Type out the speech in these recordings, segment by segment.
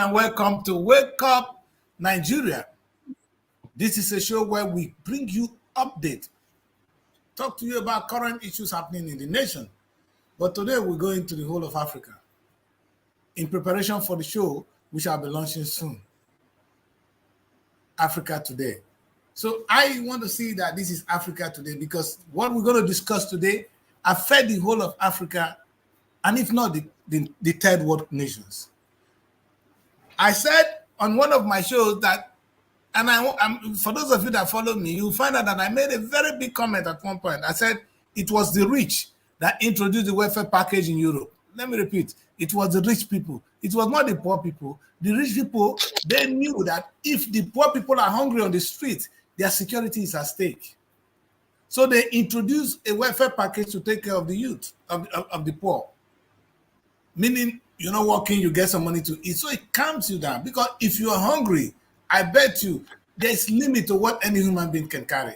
and welcome to Wake Up Nigeria. This is a show where we bring you update, talk to you about current issues happening in the nation. But today we're going to the whole of Africa. In preparation for the show, we shall be launching soon. Africa Today. So I want to see that this is Africa Today because what we're going to discuss today affect the whole of Africa, and if not, the third world nations. I said on one of my shows that, and for those of you that follow me, you'll find out that I made a very big comment at one point. I said it was the rich that introduced the welfare package in Europe. Let me repeat, it was the rich people. It was not the poor people. The rich people, they knew that if the poor people are hungry on the street, their security is at stake. So they introduced a welfare package to take care of the youth, of the poor. Meaning, you're not working, you get some money to eat. So it calms you down. Because if you are hungry, I bet you there's limit to what any human being can carry.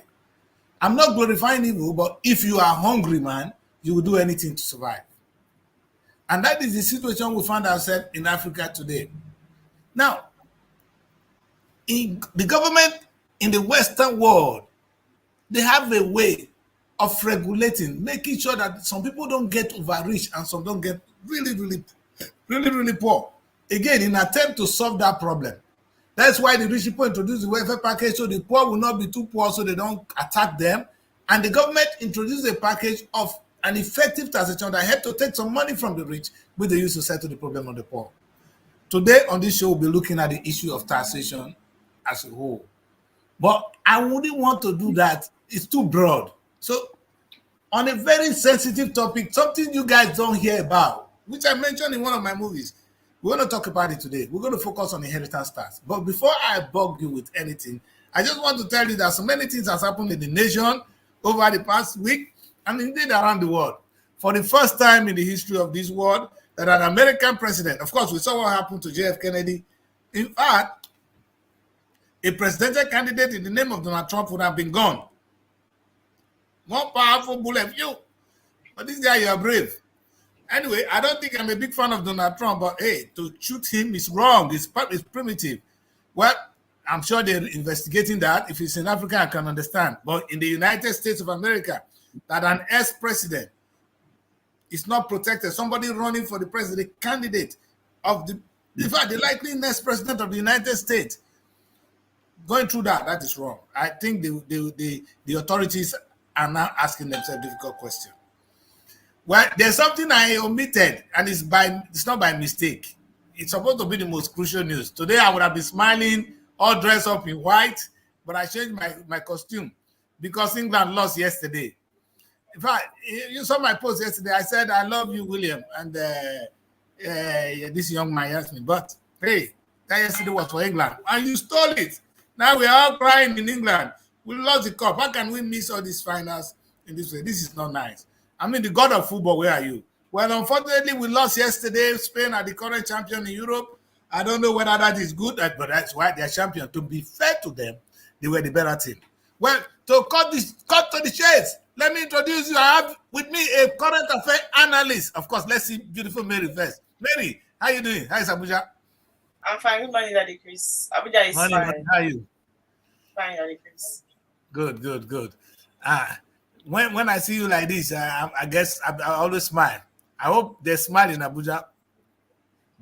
I'm not glorifying evil, but if you are hungry, man, you will do anything to survive. And that is the situation we find ourselves in Africa today. Now, in the government in the Western world, they have a way of regulating, making sure that some people don't get overrich and some don't get really poor. Again, in an attempt to solve that problem. That's why the rich people introduced the welfare package so the poor will not be too poor so they don't attack them. And the government introduced a package of an effective taxation that helped to take some money from the rich, which they use to settle the problem of the poor. Today on this show, we'll be looking at the issue of taxation as a whole. But I wouldn't want to do that. It's too broad. So on a very sensitive topic, something you guys don't hear about, which I mentioned in one of my movies, we're going to talk about it today. We're going to focus on inheritance tax. But before I bug you with anything, I just want to tell you that so many things has happened in the nation over the past week and indeed around the world. For the first time in the history of this world, that an American president, of course, we saw what happened to JF Kennedy. In fact, a presidential candidate in the name of Donald Trump would have been gone. More powerful bullet, you. But this guy, you are brave. Anyway, I don't think I'm a big fan of Donald Trump, but hey, to shoot him is wrong. It's primitive. Well, I'm sure they're investigating that. If it's in Africa, I can understand. But in the United States of America, that an ex-president is not protected. Somebody running for the president, candidate of in fact, the likely next president of the United States, going through that is wrong. I think the authorities are now asking themselves difficult questions. Well, there's something I omitted, and it's not by mistake. It's supposed to be the most crucial news. Today, I would have been smiling, all dressed up in white, but I changed my costume because England lost yesterday. In fact, you saw my post yesterday. I said, I love you, William. And this young man asked me, but hey, that yesterday was for England. And you stole it. Now we're all crying in England. We lost the cup. How can we miss all these finals in this way? This is not nice. I mean, the god of football, where are you? Well, unfortunately, we lost yesterday. Spain are the current champion in Europe. I don't know whether that is good, but that's why they're champion. To be fair to them, they were the better team. Well, to cut to the chase, let me introduce you. I have with me a current affair analyst. Of course, let's see beautiful Mary first. Mary, how you doing? How is Abuja? I'm fine. Good morning, Daddy Chris. Abuja is Morning, fine. how are you? Fine, Daddy Chris. Good. When I see you like this, I guess I always smile. I hope they smile in Abuja.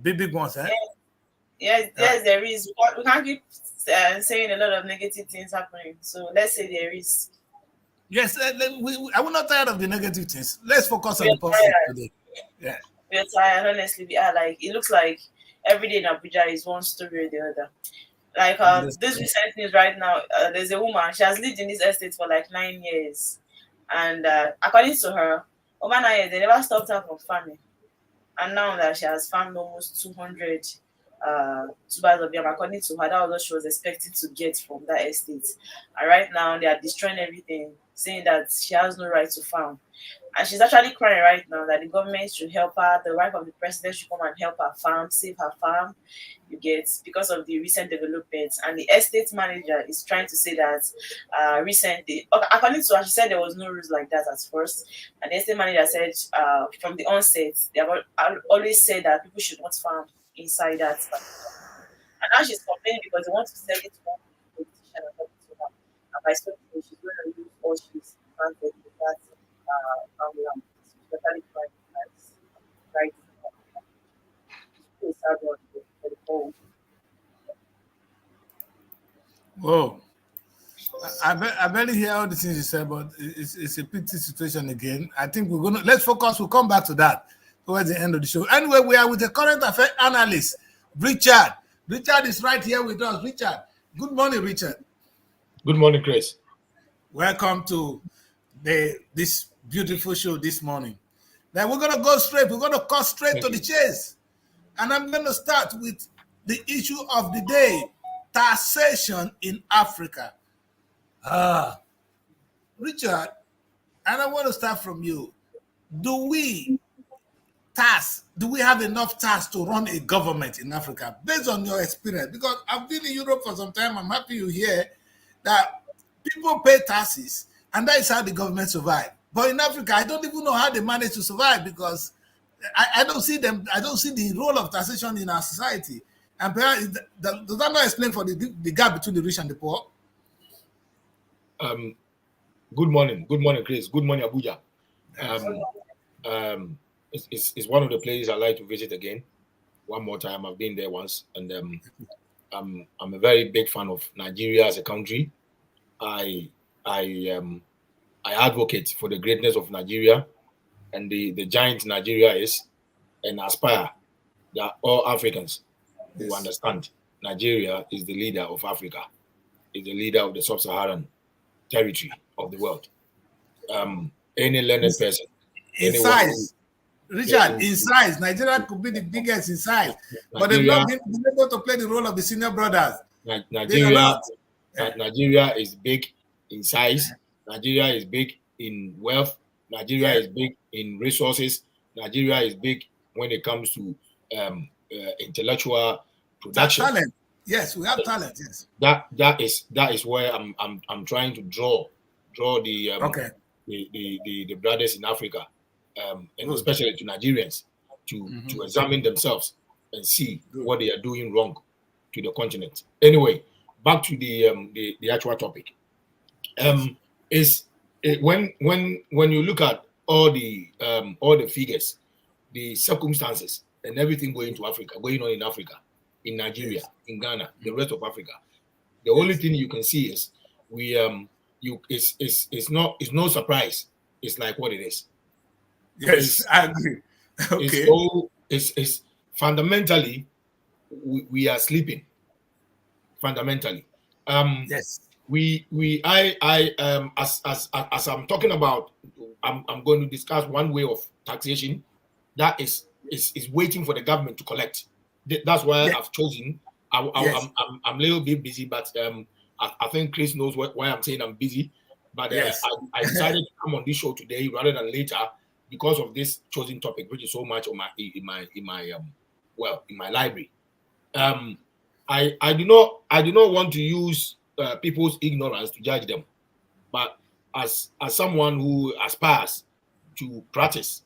Big ones, eh? Yes, there is. We can't keep saying a lot of negative things happening. So let's say there is. Yes, I will not tired of the negative things. Let's focus on the positive today. Yeah. We're tired, honestly. We are like, it looks like every day in Abuja is one story or the other. Like this recent news right now, there's a woman, she has lived in this estate for like 9 years. And according to her, over 9 years, they never stopped her from farming. And now that she has farmed almost 200 tubers of yam, according to her, that was what she was expecting to get from that estate. And right now, they are destroying everything, saying that she has no right to farm. And she's actually crying right now that the government should help her, the wife of the president should come and help her farm, save her farm, you get, because of the recent developments. And the estate manager is trying to say that recently, according to her, she said there was no rules like that at first. And the estate manager said from the onset, they have always said that people should not farm inside that. And now she's complaining because they want to sell it to one politician and talking to her. And by so doing, she's going to lose all she's planted with that land. She's totally privatized. Right? It's a sad one for the whole. Whoa. I barely hear all the things you said, but it's a pity situation again. I think let's focus. We'll come back to that towards the end of the show. Anyway, we are with the current affairs analyst, Richard. Richard is right here with us. Richard, good morning, Richard. Good morning, Chris. Welcome to this beautiful show this morning. Now we're going to go straight. We're going to cut straight to the chase. And I'm going to start with the issue of the day, taxation in Africa. Richard, and I want to start from you. Do we have enough tax to run a government in Africa based on your experience? Because I've been in Europe for some time. I'm happy you hear that people pay taxes and that is how the government survive. But in Africa, I don't even know how they manage to survive because I don't see them. I don't see the role of taxation in our society. And perhaps, does that not explain for the gap between the rich and the poor? Good morning, Chris. Good morning, Abuja. It's one of the places I like to visit again. One more time, I've been there once, and I'm a very big fan of Nigeria as a country. I advocate for the greatness of Nigeria and the giant Nigeria is, and aspire that all Africans who understand Nigeria is the leader of Africa, is the leader of the sub-Saharan territory of the world. Any learned person. In size. Richard, in size. Nigeria could be the biggest in size. But they've not been able to play the role of the senior brothers. Nigeria is big in size. Nigeria is big in wealth. Nigeria is big in resources. Nigeria is big when it comes to intellectual production. Talent. Yes, we have talent. Yes. That is where I'm trying to draw the the brothers in Africa, and especially to Nigerians, to examine themselves and see what they are doing wrong to the continent. Anyway, back to the actual topic. When you look at all the figures, the circumstances, and everything going on in Africa, in Nigeria, in Ghana, the rest of Africa, the only thing you can see is it's no surprise. It's like what it is. Yes, I agree. Okay. It's fundamentally we are sleeping. Fundamentally, yes. As I'm talking about, I'm going to discuss one way of taxation that is waiting for the government to collect. That's why I've chosen. I'm a little bit busy, but I think Chris knows why I'm saying I'm busy. But I decided to come on this show today rather than later because of this chosen topic, which is so much on in my library. I do not want to use people's ignorance to judge them, but as someone who aspires to practice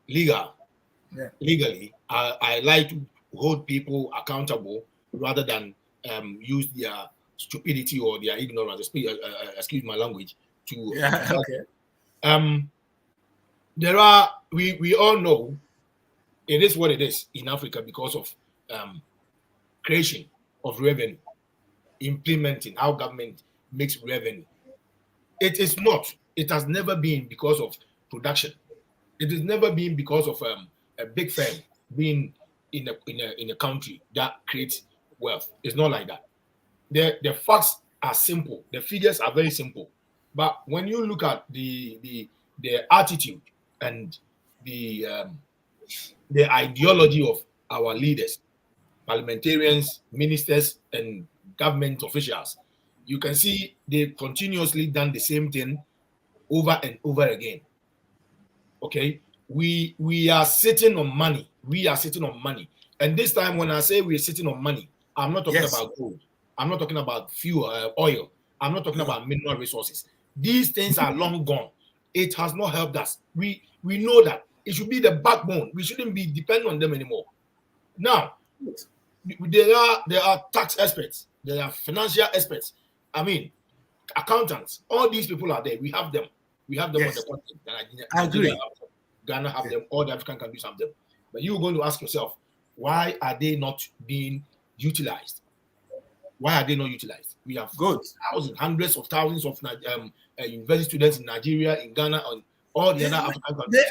legally, I like to hold people accountable rather than use their stupidity or their ignorance. Excuse my language. We all know it is what it is in Africa because of creation of revenue, implementing how government makes revenue. It is not. It has never been because of production. It has never been because of a big firm being in a country that creates wealth. It's not like that. The facts are simple. The figures are very simple. But when you look at the attitude and the ideology of our leaders, parliamentarians, ministers, and government officials, you can see they've continuously done the same thing over and over again. Okay, we are sitting on money. We are sitting on money. And this time, when I say we're sitting on money, I'm not talking about gold. I'm not talking about fuel, oil. I'm not talking about mineral resources. These things are long gone. It has not helped us. We know that. It should be the backbone. We shouldn't be dependent on them anymore. Now, there are tax experts, there are financial experts. I mean, accountants. All these people are there. We have them. We have them on the continent. I agree. Ghana have them. All the African countries have them. But you're going to ask yourself, why are they not being utilized? Why are they not utilized? We have thousands, hundreds of thousands of university students in Nigeria, in Ghana, and all the other African countries.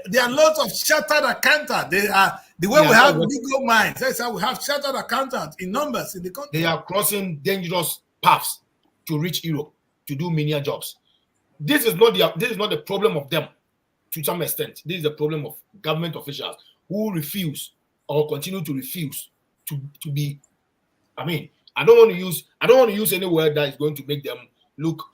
There are lots of chartered accountants. They are the way we have legal minds. That's how we have chartered accountants in numbers in the country. They are crossing dangerous paths to reach Europe to do menial jobs. This is not the problem of them. To some extent, this is the problem of government officials who refuse or continue to refuse to be. I mean, I don't want to use any word that is going to make them look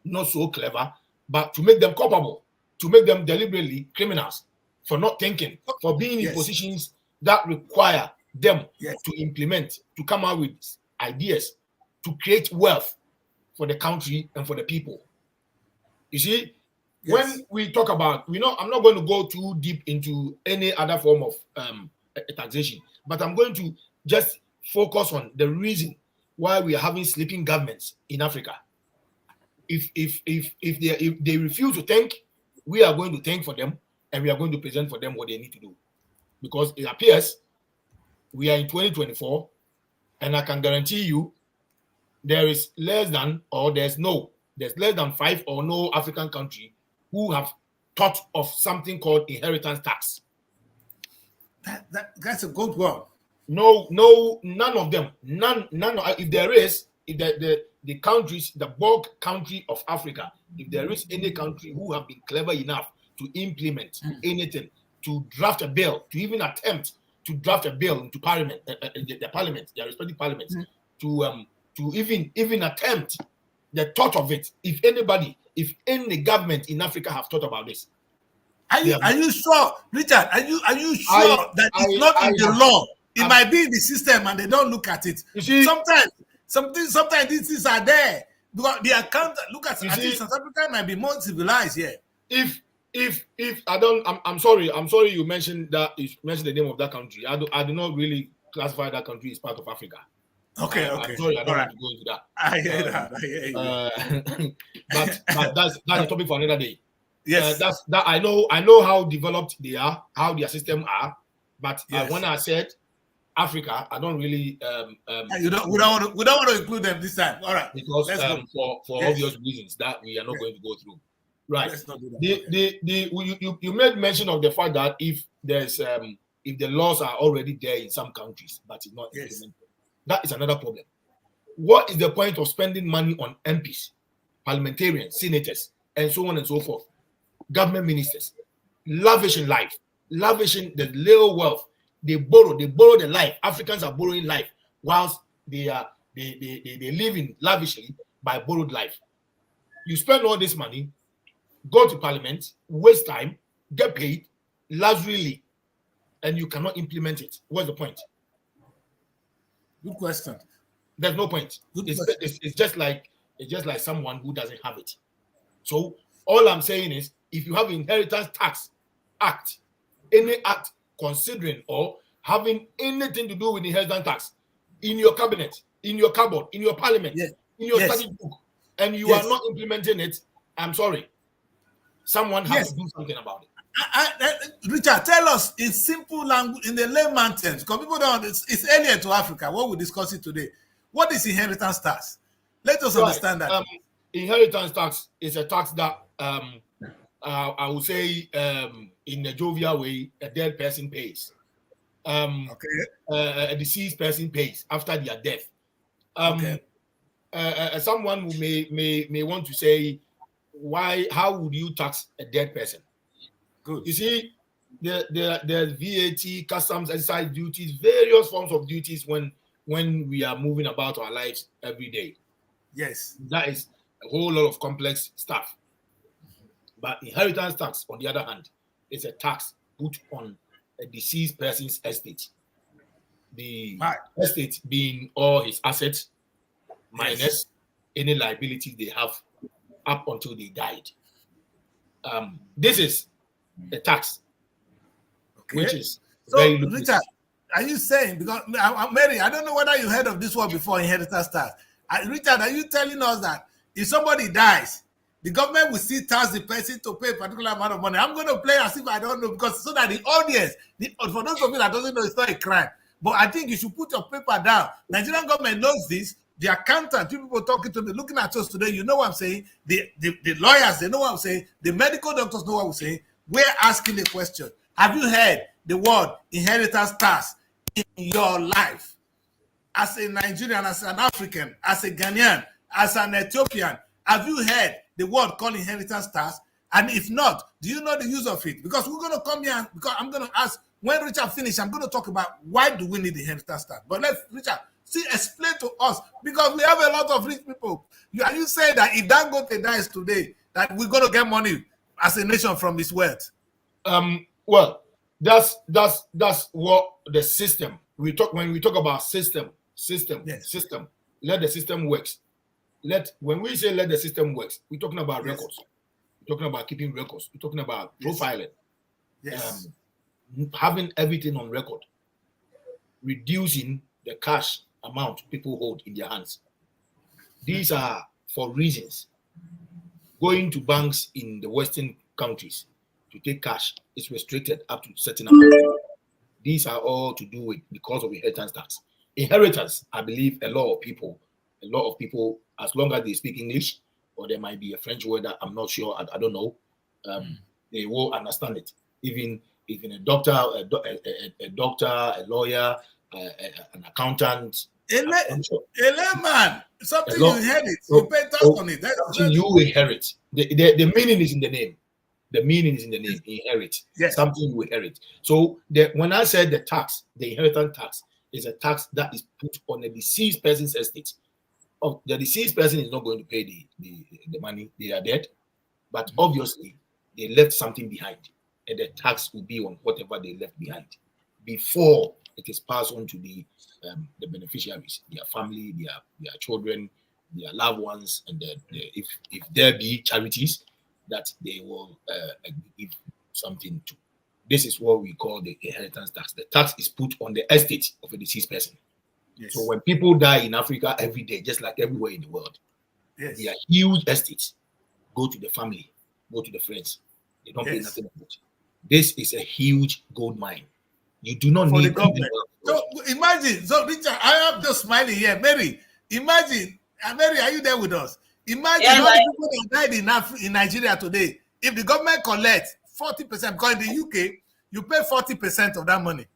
not so clever, but to make them culpable, to make them deliberately criminals for not thinking, for being in positions that require them to implement, to come out with ideas, to create wealth for the country and for the people. You see, when we talk about, I'm not going to go too deep into any other form of taxation, but I'm going to just focus on the reason why we are having sleeping governments in Africa. If they refuse to think, we are going to think for them, and we are going to present for them what they need to do. Because it appears we are in 2024, and I can guarantee you there's less than 5 or no African country who have thought of something called inheritance tax. That's a good one. No, none of them. None. If there is, the countries, the bulk country of Africa, if there is any country who have been clever enough to implement anything, to draft a bill, to even attempt to draft a bill into parliament, their respective parliaments, to even attempt the thought of it. If any government in Africa have thought about this, are you sure, Richard? Are you sure that it's not in the law? It might be in the system, and they don't look at it. You see, sometimes these things are there because the account. Look at it. South Africa might be more civilized here. If I don't, I'm sorry you mentioned that. You mentioned the name of that country. I do not really classify that country as part of Africa. Okay. I'm sorry, I don't want to go into that. I hear that. But that's a topic for another day. Yes. That I know how developed they are, how their system are. But when I said Africa, I don't really. We don't want to include them this time. All right. Because for obvious reasons that we are not going to go through. Right. Let's not do that. You made mention of the fact that if the laws are already there in some countries, but it's not implemented, that is another problem. What is the point of spending money on MPs, parliamentarians, senators, and so on and so forth, government ministers, lavishing life, lavishing the little wealth? They borrow the life. Africans are borrowing life whilst they live in lavishly by borrowed life. You spend all this money, go to parliament, waste time, get paid, luxuriously, and you cannot implement it. What's the point? Good question. There's no point. It's just like someone who doesn't have it. So all I'm saying is, if you have Inheritance Tax Act, any act considering or having anything to do with inheritance tax in your cabinet, in your cupboard, in your parliament, in your study book, and you are not implementing it, I'm sorry. Someone has to do something about it. Richard, tell us in simple language, in the layman terms, because people don't. It's alien to Africa. What we're discussing today. What is inheritance tax? Let us understand that. Inheritance tax is a tax that I would say in a jovial way, a dead person pays. A deceased person pays after their death. Someone who may want to say, how would you tax a dead person? Good. You see, there's VAT, customs, excise duties, various forms of duties when we are moving about our lives every day. Yes. That is a whole lot of complex stuff. But inheritance tax, on the other hand, is a tax put on a deceased person's estate. The estate being all his assets minus any liability they have up until they died. This is a tax, which is very lucrative. Richard, are you saying, because Mary, I don't know whether you heard of this one before, inheritance tax. Richard, are you telling us that if somebody dies, the government will still tax the person to pay a particular amount of money? I'm going to play as if I don't know, because so that the audience, for those of you that doesn't know, it's not a crime. But I think you should put your paper down. Nigerian government knows this. The accountant, people talking to me, looking at us today, you know what I'm saying. The lawyers, they know what I'm saying. The medical doctors know what I'm saying. We're asking the question. Have you heard the word inheritance tax in your life? As a Nigerian, as an African, as a Ghanaian, as an Ethiopian, have you heard the word called inheritance tax? And if not, do you know the use of it? Because we're going to come here, because I'm going to ask, when Richard finishes, I'm going to talk about why do we need the inheritance tax. But let's, Richard, explain to us, because we have a lot of rich people. Are you saying that if Dangote dies today, that we're going to get money as a nation from his wealth? Well, that's what the system, when we talk about system, let the system works. When we say let the system works, we're talking about records. We're talking about keeping records. We're talking about profiling. Yes. Having everything on record. Reducing the cash amount people hold in their hands. These are for reasons. Going to banks in the Western countries to take cash is restricted up to certain amount. These are all to do with because of inheritance tax. Inheritance, I believe a lot of people, as long as they speak English, or there might be a French word that I'm not sure, I don't know, they will understand it. Even a doctor, a lawyer, an accountant, a layman, something you inherit, you pay tax on it. Something you inherit. The meaning is in the name. The meaning is in the name. Inherit. Yes. Something you inherit. So when I said the tax, the inheritance tax is a tax that is put on a deceased person's estate. Oh, the deceased person is not going to pay the money. They are dead, but obviously they left something behind, and the tax will be on whatever they left behind before it is passed on to the beneficiaries, their family, their children, their loved ones, and if there be charities that they will give something to. This is what we call the inheritance tax. The tax is put on the estate of a deceased person. Yes. So when people die in Africa every day, just like everywhere in the world, their huge estates go to the family, go to the friends. They don't pay nothing about it. This is a huge gold mine. You do not need the government. So imagine, Richard, I am just smiling here. Mary, imagine, Mary, are you there with us? Imagine all the people that died in Nigeria today. If the government collects 40%, because in the UK, you pay 40% of that money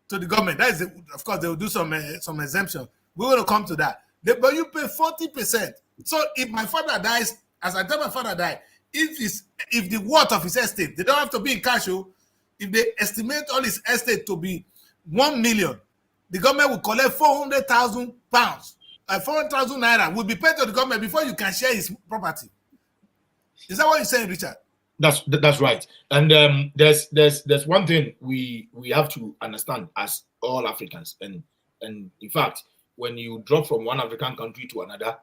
to the government. That is, of course, they will do some exemption. We're going to come to that. But you pay 40%. So if my father dies, as I tell my father died, if the worth of his estate, they don't have to be in cash. If they estimate all his estate to be 1 million, the government will collect 400,000 pounds, 400,000 naira will be paid to the government before you can share his property. Is that what you're saying, Richard? That's right. And there's one thing we have to understand as all Africans, and in fact, when you drop from one African country to another,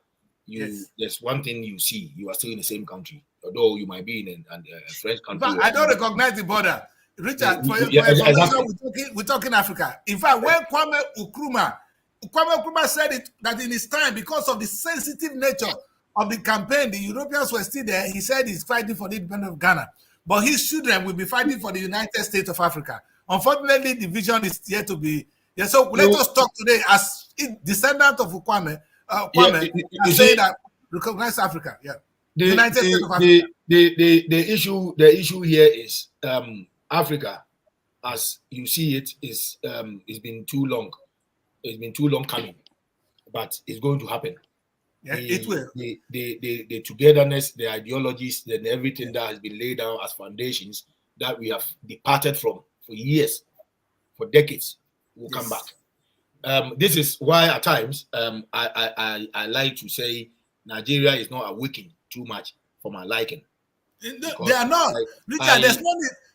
there's one thing you see: you are still in the same country, although you might be in a French country. In fact, I don't recognize the border, Richard. Exactly. We're talking Africa. In fact, when Kwame Nkrumah said it, that in his time, because of the sensitive nature of the campaign, the Europeans were still there. He said he's fighting for the independence of Ghana, but his children will be fighting for the United States of Africa. Unfortunately, the vision is yet to be. Yeah, so let us talk today as descendant of Kwame. Say that recognize Africa. Yeah, the United States of Africa. The issue here is Africa, as you see it, is it's been too long. It's been too long coming, but it's going to happen. Yeah, it will. The togetherness, the ideologies, and everything that has been laid down as foundations that we have departed from for years, for decades, will come back. This is why at times I like to say Nigeria is not awakened too much for my liking. They are not. Richard,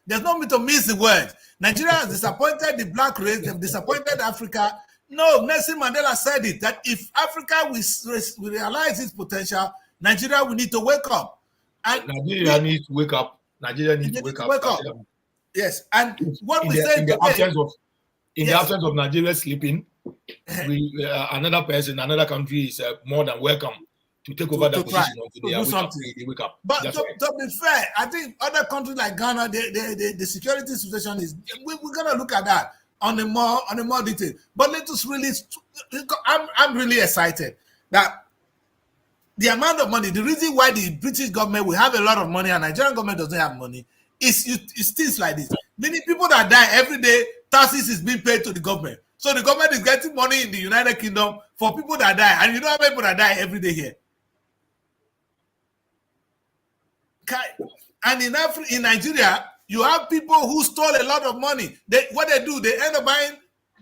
there's no need to miss the word. Nigeria has disappointed the black race. They've disappointed Africa. No, Nelson Mandela said it, that if Africa will realize its potential, Nigeria will need to wake up. And Nigeria needs to wake up. Nigeria needs to wake up. Yes, and what we say in in the absence of Nigeria sleeping, another person, another country is more than welcome to take over the position until they wake up. But to be fair, I think other countries like Ghana, the security situation is, we're gonna look at that on a more detail. But let us really, I'm really excited that the amount of money, the reason why the British government will have a lot of money and Nigerian government doesn't have money is things like this. Many people that die every day, taxes is being paid to the government. So the government is getting money in the United Kingdom for people that die. And you know how many people that die every day here? And in Nigeria, you have people who stole a lot of money. What they do, they end up buying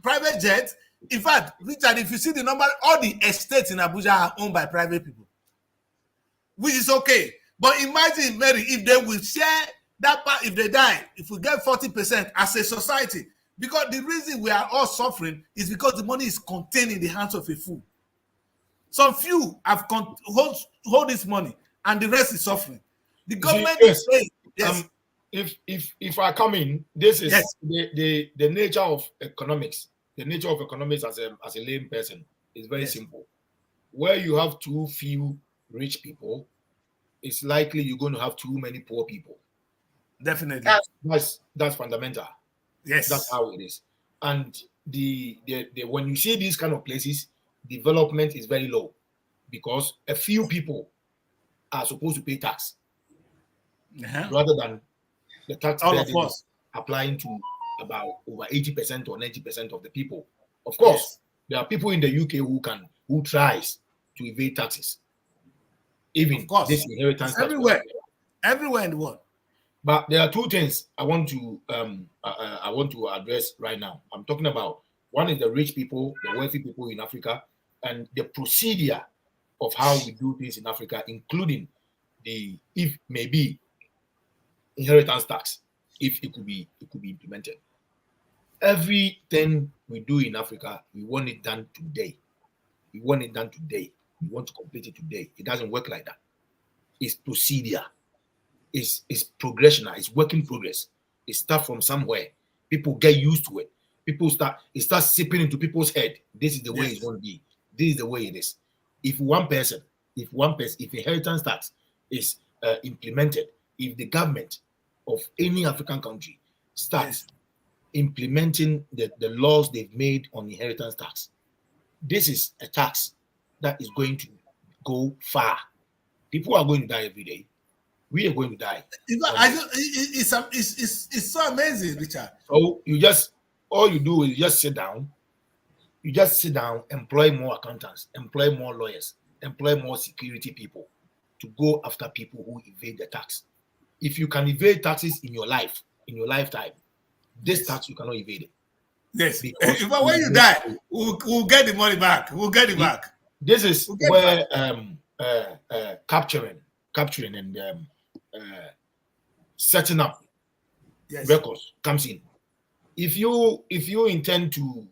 private jets. In fact, Richard, if you see the number, all the estates in Abuja are owned by private people, which is okay. But imagine, Mary, if they will share that part, if they die, if we get 40% as a society, because the reason we are all suffering is because the money is contained in the hands of a few. Some few have hold this money, and the rest is suffering. The government is saying, yes. If I come in, this is the nature of economics. The nature of economics as a lame person is very simple. Where you have too few rich people, it's likely you're going to have too many poor people. Definitely. That's fundamental. Yes. That's how it is. And the when you see these kind of places, development is very low because a few people are supposed to pay tax rather than the tax burden applying to about over 80% or 90% of the people. Of course, there are people in the UK who tries to evade taxes. Even this inheritance tax everywhere in the world. But there are two things I want to address right now. I'm talking about one is the rich people, the wealthy people in Africa, and the procedure of how we do things in Africa, including if maybe inheritance tax, if it could be implemented. Everything we do in Africa, we want it done today. We want it done today. We want to complete it today. It doesn't work like that. It's procedure. It's progression. It's work in progress. It starts from somewhere. People get used to it. It starts seeping into people's head. This is the way it's going to be. This is the way it is. If inheritance tax is implemented, if the government of any African country starts implementing the laws they've made on inheritance tax, this is a tax that is going to go far. People are going to die every day. We are going to die. It's so amazing, Richard. So all you do is just sit down. You just sit down, employ more accountants, employ more lawyers, employ more security people to go after people who evade the tax. If you can evade taxes in your lifetime, this tax you cannot evade it. Yes. But when you die, we'll get the money back. We'll get it back. This is where capturing and setting up records comes in. If you intend to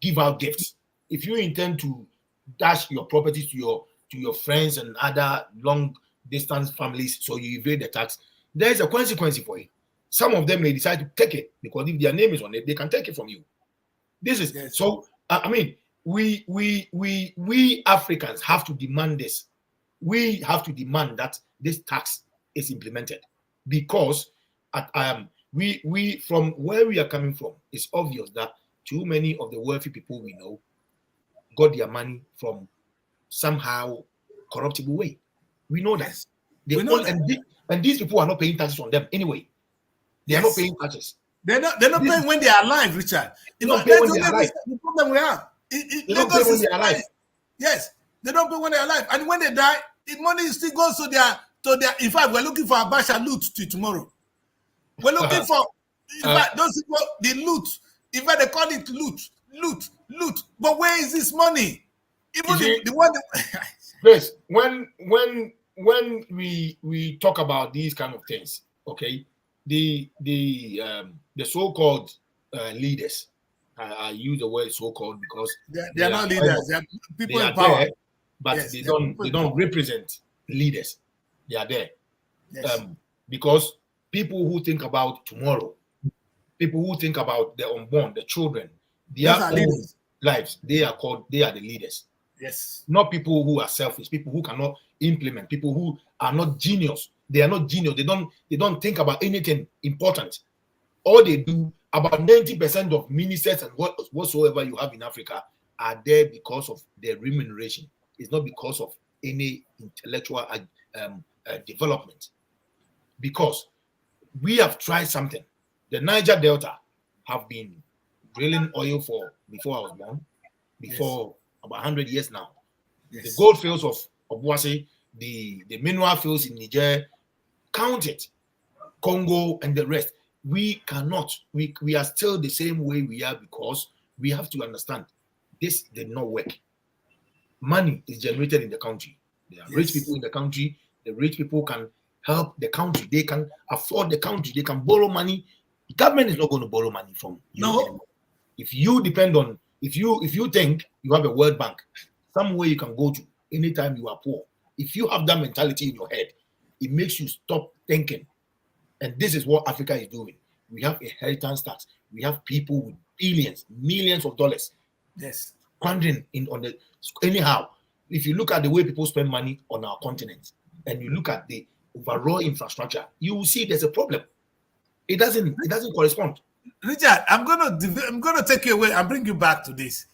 give out gifts, if you intend to dash your property to your friends and other long distance families, so you evade the tax, there is a consequence for it. Some of them may decide to take it because if their name is on it, they can take it from you. This is so. I mean, we Africans have to demand this. We have to demand that this tax is implemented because we from where we are coming from, it's obvious that too many of the wealthy people we know got their money from somehow corruptible way. We know that. And these people are not paying taxes on them anyway. They are not paying taxes. They're not paying when they are alive, Richard. They don't pay when they are alive. The problem we have. They don't pay when they are alive. Yes, they don't pay when they are alive. And when they die, the money still goes to their. In fact, we're looking for Abacha loot tomorrow. We're looking for in fact, those people, the loot. In fact, they call it loot. But where is this money? Even the one. Yes, when we talk about these kind of things, okay, the so-called leaders. I use the word so-called because they are not leaders. They are people in power, there, but they don't represent leaders. They are there because people who think about tomorrow, people who think about the unborn, the children, their own lives, they are the leaders. Yes. Not people who are selfish, people who cannot implement, people who are not genius. They are not genius. They don't think about anything important. All they do, about 90% of ministers and whatsoever you have in Africa are there because of their remuneration. It's not because of any intellectual development. Because we have tried something. The Niger Delta have been drilling oil before I was born, about 100 years now. Yes. The gold fields of Obuasi, the mineral fields in Niger, count it. Congo and the rest. We cannot. We are still the same way we are because we have to understand this did not work. Money is generated in the country. There are rich people in the country. The rich people can help the country. They can afford the country. They can borrow money. The government is not going to borrow money from you. No. If you depend on, if you think you have a World Bank, somewhere you can go to anytime you are poor. If you have that mentality in your head, it makes you stop thinking. And this is what Africa is doing. We have inheritance tax. We have people with billions, millions of dollars. Yes. Squandering anyhow. If you look at the way people spend money on our continent and you look at the overall infrastructure, you will see there's a problem. It doesn't correspond. Richard, I'm gonna take you away and bring you back to this.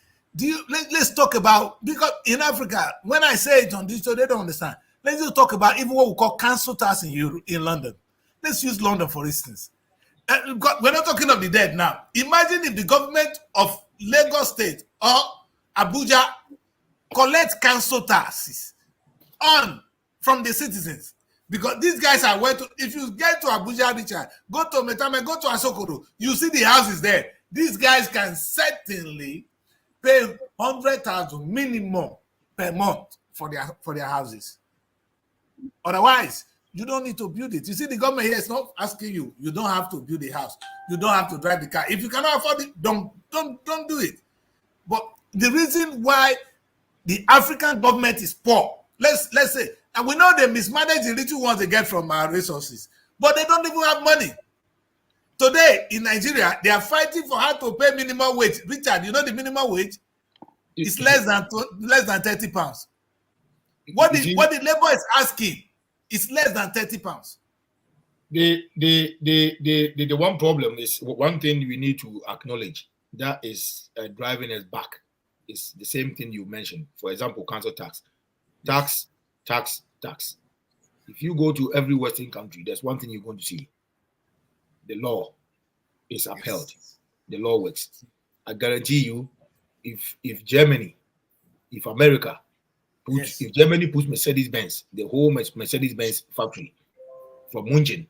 Let's talk about, because in Africa, when I say it on this show, they don't understand. Let's just talk about even what we call council tax in London. Let's use London for instance. We're not talking of the dead now. Imagine if the government of Lagos State or Abuja collect council taxes from the citizens. Because these guys are if you get to Abuja, Richard, go to Metame, go to Asokoro, you see the houses there. These guys can certainly pay 100,000 minimum per month for their houses. Otherwise, you don't need to build it. You see, the government here is not asking you. You don't have to build a house. You don't have to drive the car. If you cannot afford it, don't do it. But the reason why the African government is poor, let's say, and we know they mismanage the little ones they get from our resources, but they don't even have money. Today in Nigeria, they are fighting for how to pay minimum wage. Richard, you know the minimum wage is less than 30 pounds. What the labor is asking is less than 30 pounds. The one problem is one thing we need to acknowledge that is driving us back is the same thing you mentioned. For example, council tax. If you go to every Western country, there's one thing you're going to see. The law is upheld. The law works. I guarantee you, if Germany, if America, if Germany puts Mercedes-Benz, the whole Mercedes-Benz factory from München,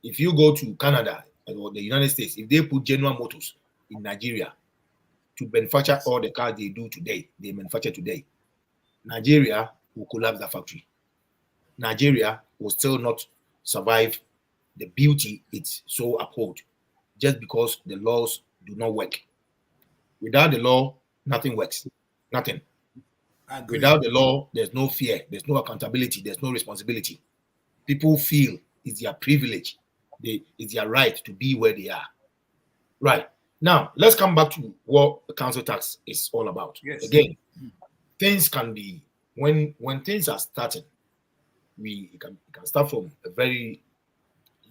if you go to Canada or the United States, if they put General Motors in Nigeria to manufacture all the cars they manufacture today, Nigeria will collapse that factory. Nigeria will still not survive the beauty it's so uphold just because the laws do not work. Without the law, nothing works. Nothing. Without the law, there's no fear, there's no accountability, there's no responsibility. People feel it's their privilege, it's their right to be where they are. Right. Now, let's come back to what the council tax is all about. Yes. Again, things can be, when things are starting, we can start from a very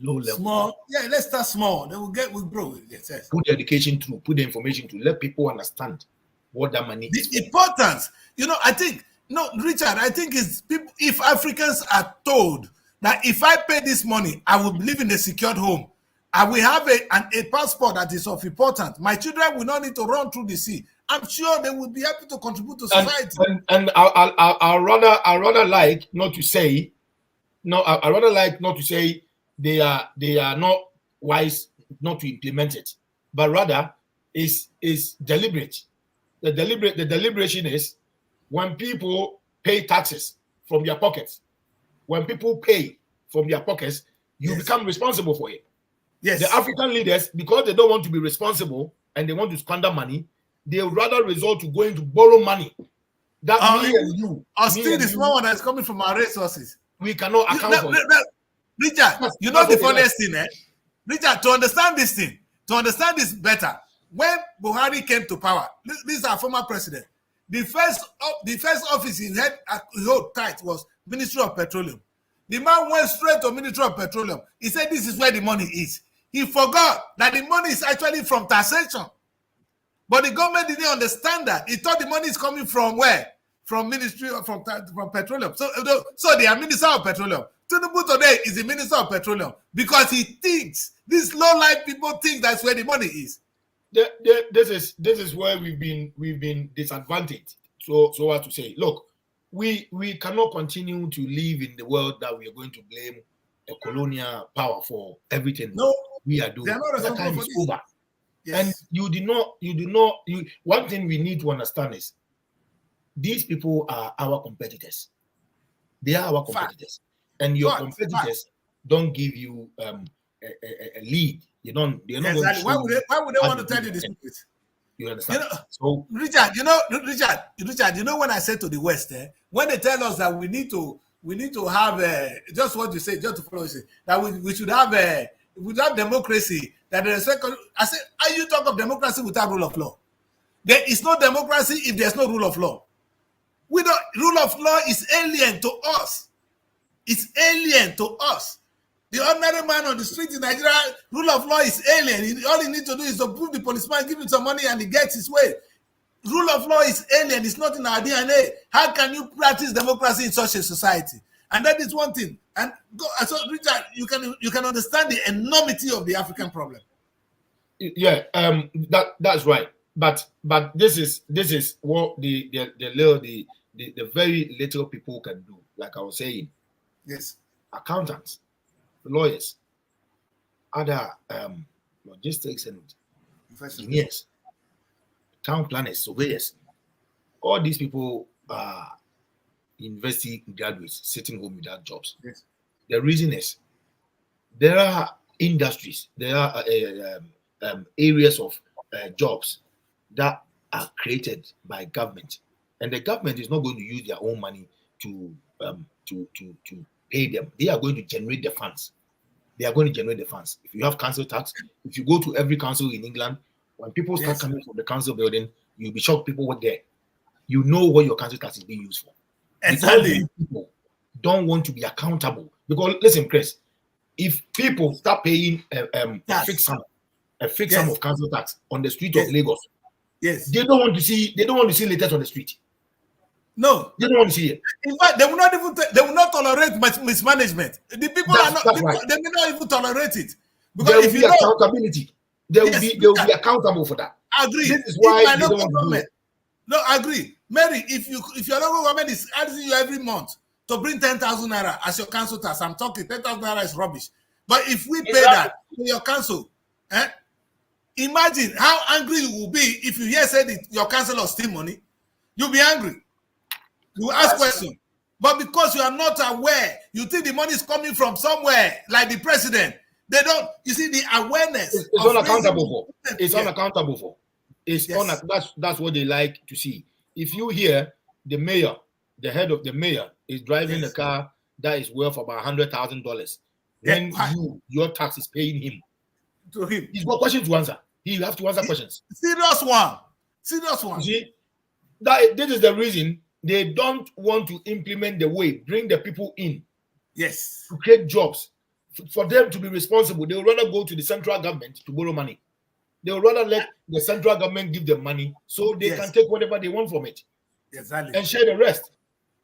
low level. Small. Yeah, let's start small. Then we'll grow. Yes. Put the education through, put the information to let people understand what that money is. The importance, Richard, I think it's people, if Africans are told that if I pay this money, I will live in a secured home. I will have a passport that is of importance. My children will not need to run through the sea. I'm sure they will be happy to contribute to society. And I'd rather like not to say they are not wise not to implement it, but rather is deliberate. The deliberation is when people pay taxes from their pockets. When people pay from their pockets, you become responsible for it. Yes. The African leaders, because they don't want to be responsible and they want to squander money, they would rather resort to going to borrow money. That me and you. Or still the small one that's coming from our resources. We cannot account for it. Richard, you know the funniest thing, Richard, to understand this thing, To understand this better, when Buhari came to power, this is our former president. The first office he held tight was Ministry of Petroleum. The man went straight to Ministry of Petroleum. He said, this is where the money is. He forgot that the money is actually from taxation. But the government didn't understand that. He thought the money is coming from where? From Ministry of from Petroleum. So they are Minister of Petroleum. Tinubu today is the Minister of Petroleum because he thinks, these low-life people think that's where the money is. This is where we've been disadvantaged. So as to say, look, we cannot continue to live in the world that we are going to blame a colonial power for everything we are doing. That time is over. Yes. And one thing we need to understand is these people are our competitors. They are our competitors. And your competitors don't give you a lead. They're not exactly. Why would they want to tell you this? You understand? Richard, you know when I said to the West, when they tell us that we need to have just what you say, just to follow you say, that we should have democracy, that there is I said, are you talk of democracy without rule of law? There is no democracy if there's no rule of law. Rule of law is alien to us. It's alien to us. The ordinary man on the street in Nigeria, rule of law is alien. All he needs to do is to prove the policeman, give him some money, and he gets his way. Rule of law is alien. It's not in our DNA. How can you practice democracy in such a society? And that is one thing. And so, Richard, you can understand the enormity of the African problem. Yeah, that's right. But this is what the very little people can do. Like I was saying, yes, accountants, lawyers, other logistics and engineers, town planners, surveyors, all these people are university graduates sitting home without jobs. Yes. The reason is there are industries, there are areas of jobs that are created by government, and the government is not going to use their own money to pay them. They are going to generate the funds. If you have council tax, if you go to every council in England, when people start coming from the council building, you'll be shocked people were there. You know what your council tax is being used for. Exactly. Because people don't want to be accountable. Because listen, Chris, if people start paying a fixed sum of council tax on the street of Lagos, they don't want to see letters on the street. No, they don't want to see it. In fact, they will not tolerate mismanagement. The people right. They may not even tolerate it. Because there will be accountability. They will be accountable for that. I agree. This is why they don't want to do it. No, I agree. Mary, if your local government is asking you every month to bring 10,000 naira as your council tax, I'm talking 10,000 naira is rubbish. But if we pay that to your council, imagine how angry you will be if you hear say that your councillor steal money. You'll be angry. You ask questions. But because you are not aware, you think the money is coming from somewhere, like the president. They don't. You see the awareness. It's unaccountable for. It's unaccountable for. That's what they like to see. If you hear the mayor, the head of the mayor is driving a car that is worth about $100,000, then your tax is paying him. To him, he's got questions to answer. He have to answer questions. Serious one. You see, this is the reason they don't want to implement the way, bring the people in. Yes. To create jobs. For them to be responsible, they would rather go to the central government to borrow money. They would rather let the central government give them money so they can take whatever they want from it. Exactly. And share the rest.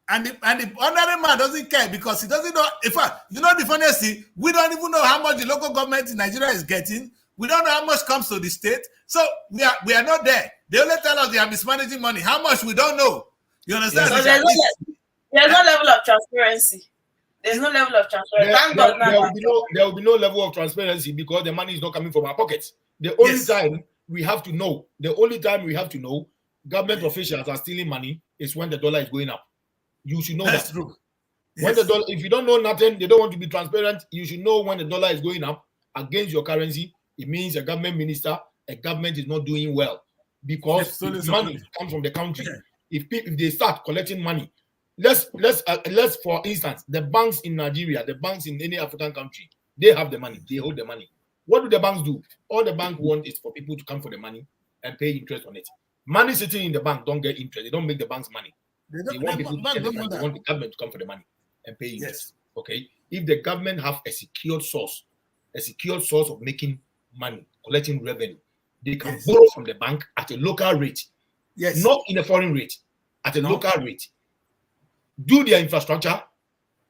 And the ordinary man doesn't care because he doesn't know. In fact, you know the funniest thing, we don't even know how much the local government in Nigeria is getting. We don't know how much comes to the state. So we are not there. They only tell us they are mismanaging money. How much we don't know. You understand? So there's no level of transparency. There's no level of transparency. There will be no level of transparency because the money is not coming from our pockets. The only time we have to know, government officials are stealing money is when the dollar is going up. You should know That's that. True. When the dollar, if you don't know nothing, they don't want to be transparent. You should know when the dollar is going up against your currency. It means a government minister, a government is not doing well because money comes from the country. If they start collecting money, let's for instance, the banks in Nigeria, the banks in any African country, they have the money, they hold the money. What do the banks do? All the bank want is for people to come for the money and pay interest on it. Money sitting in the bank don't get interest. They don't make the banks money. They want people to get the money. They want the government to come for the money and pay interest. Yes. Okay. If the government have a secured source of making money, collecting revenue, they can borrow from the bank at a local rate. Yes. Not in a foreign rate, at a local rate. Do their infrastructure,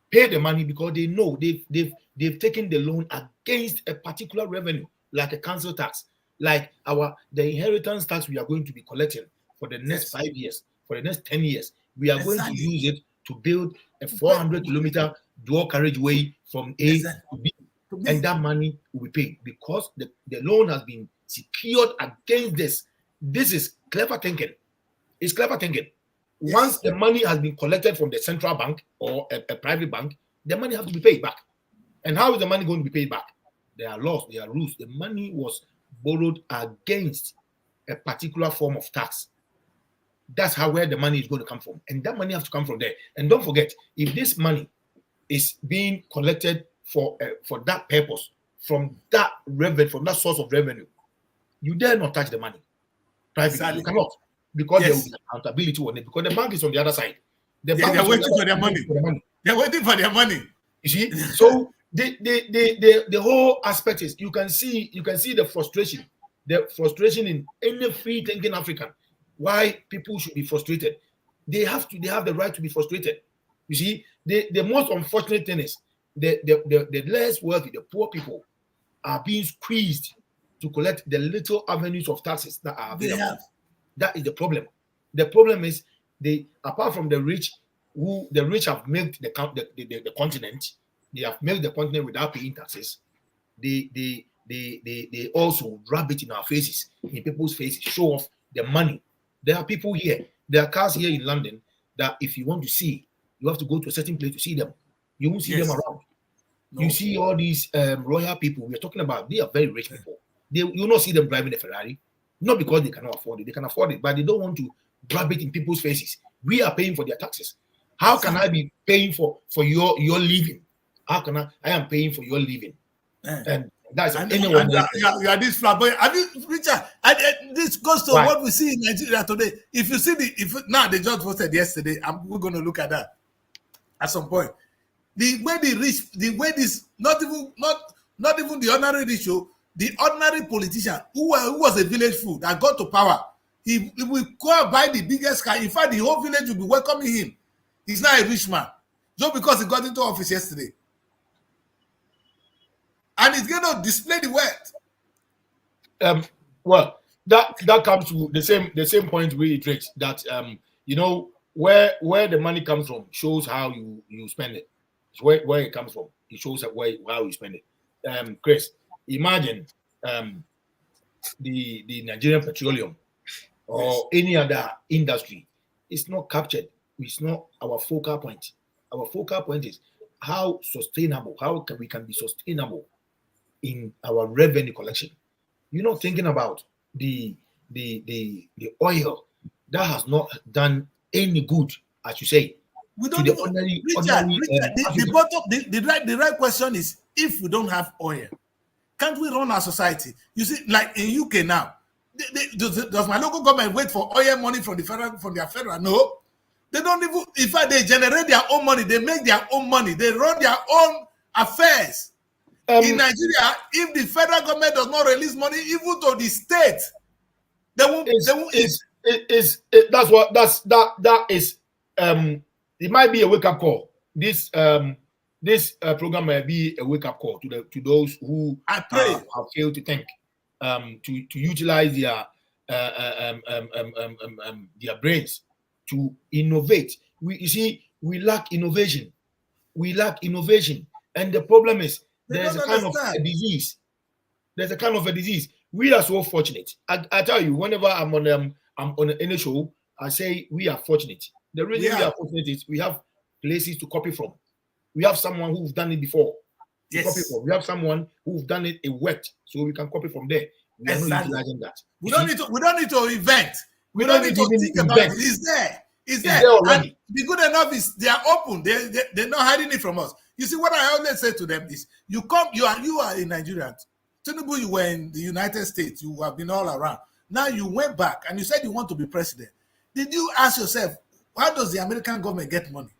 pay the money because they know they've taken the loan against a particular revenue, like a council tax, like the inheritance tax we are going to be collecting for the next 5 years, for the next 10 years. We are going to use it to build a 400-kilometer dual carriageway from A to B. And that money will be paid because the loan has been secured against this. This is clever thinking. It's clever thinking. Yes. Once the money has been collected from the central bank or a private bank, the money has to be paid back. And how is the money going to be paid back? There are laws, there are rules. The money was borrowed against a particular form of tax. That's where the money is going to come from. And that money has to come from there. And don't forget, if this money is being collected for that purpose, from that revenue, from that source of revenue, you dare not touch the money. Privately, exactly. You cannot. Because there will be accountability on it. Because the bank is on the other side. They're waiting for their money. They're waiting for their money. You see? So the whole aspect is you can see the frustration in any free thinking African. Why people should be frustrated. They have the right to be frustrated. You see, the most unfortunate thing is the less wealthy, the poor people are being squeezed to collect the little avenues of taxes that are available. That is the problem. The problem is apart from the rich have milked the continent. They have milked the continent without paying taxes. They also rub it in our faces, in people's faces, show off the money. There are people here. There are cars here in London that if you want to see, you have to go to a certain place to see them. You won't see them around. No. You see all these royal people we are talking about. They are very rich people. You will not see them driving a Ferrari. Not because they cannot afford it. They can afford it, but they don't want to grab it in people's faces. We are paying for their taxes. How can I be paying for your living? How can I am paying for your living? And that's anyone. You are this flamboyant. Richard, this goes to what we see in Nigeria today. If you see now they just voted yesterday, we're going to look at that at some point. The way this not even the ordinary rich, the ordinary politician who was a village fool that got to power, he will go and buy the biggest car. In fact, the whole village will be welcoming him. He's not a rich man just because he got into office yesterday. And he's going to display the wealth. Well, that comes to the same point we reiterate that where the money comes from shows how you spend it. It's where it comes from. It shows how you spend it. Chris, imagine the Nigerian petroleum or any other industry. It's not captured. It's not our focal point. Our focal point is how we can be sustainable in our revenue collection. You're not thinking about the oil that has not done any good, as you say. We don't even, the right question is, if we don't have oil, can't we run our society? You see, like in UK now, does my local government wait for oil money from their federal? No, they don't even. In fact, they generate their own money. They make their own money. They run their own affairs. In Nigeria, if the federal government does not release money, even to the state, they won't. It might be a wake up call. This program might be a wake up call to those who have failed to think, to utilize their brains to innovate. We lack innovation. And the problem is there's a kind of a disease. We are so fortunate. I tell you, whenever I'm on any show, I say we are fortunate. The reason we are fortunate is we have places to copy from. We have someone who's done it before. Copy from. We have someone who's done it worked, so we can copy from there. We are not utilizing that. We don't need to invent. We don't need to think about it. It's there. It's there already. And the good enough is they are open. They're not hiding it from us. You see, what I always say to them is, you are a Nigerian. Tinubu, you were in the United States. You have been all around. Now you went back and you said you want to be president. Did you ask yourself, how does the American government get money?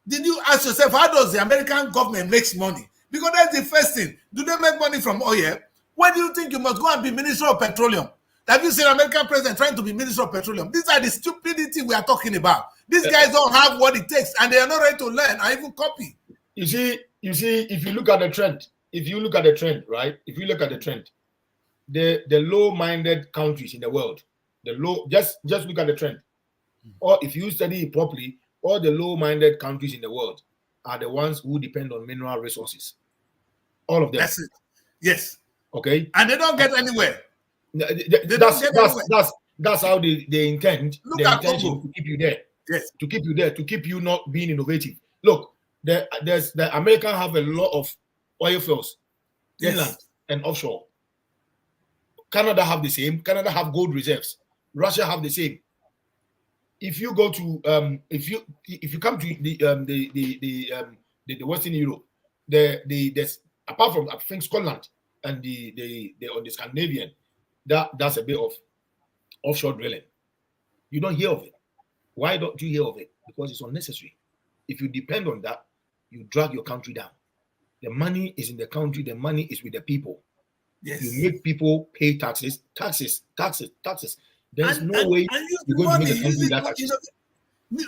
Did you ask yourself, how does the American government make money? Because that's the first thing. Do they make money from oil? Why do you think you must go and be Minister of Petroleum? Have you seen American president trying to be Minister of Petroleum? These are the stupidity we are talking about. These guys don't have what it takes, and they are not ready to learn or even copy. You see, if you look at the trend, right? If you look at the trend, the low-minded countries in the world, just look at the trend. Or if you study it properly, all the low-minded countries in the world are the ones who depend on mineral resources. All of them. That's it. Yes. Okay. And they don't get anywhere. That's how they intend. Look their at intention Congo. to keep you there. Yes. To keep you there, to keep you not being innovative. Look, the Americans have a lot of oil fields, inland and offshore. Canada have the same. Canada have gold reserves. Russia have the same. If you go to if you come to the Western Europe, there's apart from I think Scotland and the on the Scandinavian, that's a bit of offshore drilling. You don't hear of it. Why don't you hear of it? Because it's unnecessary. If you depend on that, you drag your country down. The money is in the country. The money is with the people. Yes. You make people pay taxes. There's no way you're going to make the country that taxes.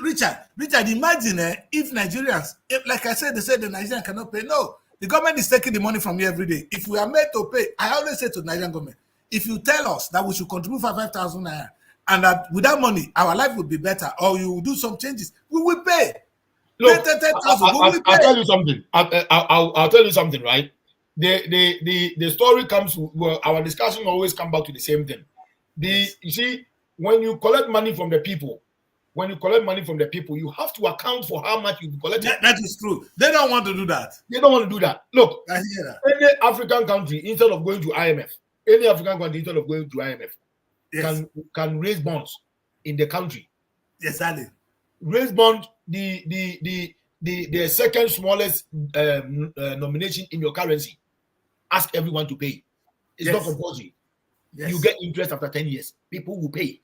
Richard, imagine if Nigerians, like I said, they said the Nigerians cannot pay. No, the government is taking the money from you every day. If we are made to pay, I always say to the Nigerian government, if you tell us that we should contribute for 5,000 naira, and that with that money, our life would be better, or you will do some changes, we will pay. Look, I'll tell you something. I'll tell you something, right? The story comes, well, our discussion always come back to the same thing. You see, when you collect money from the people, you have to account for how much you collect. That is true. They don't want to do that. They don't want to do that. Look, I hear that. any African country, instead of going to IMF, Yes. can raise bonds in the country. Yes, Ali. Raise bond, the second smallest nomination in your currency. Ask everyone to pay. It's not compulsory. Yes. You get interest after 10 years. People will pay.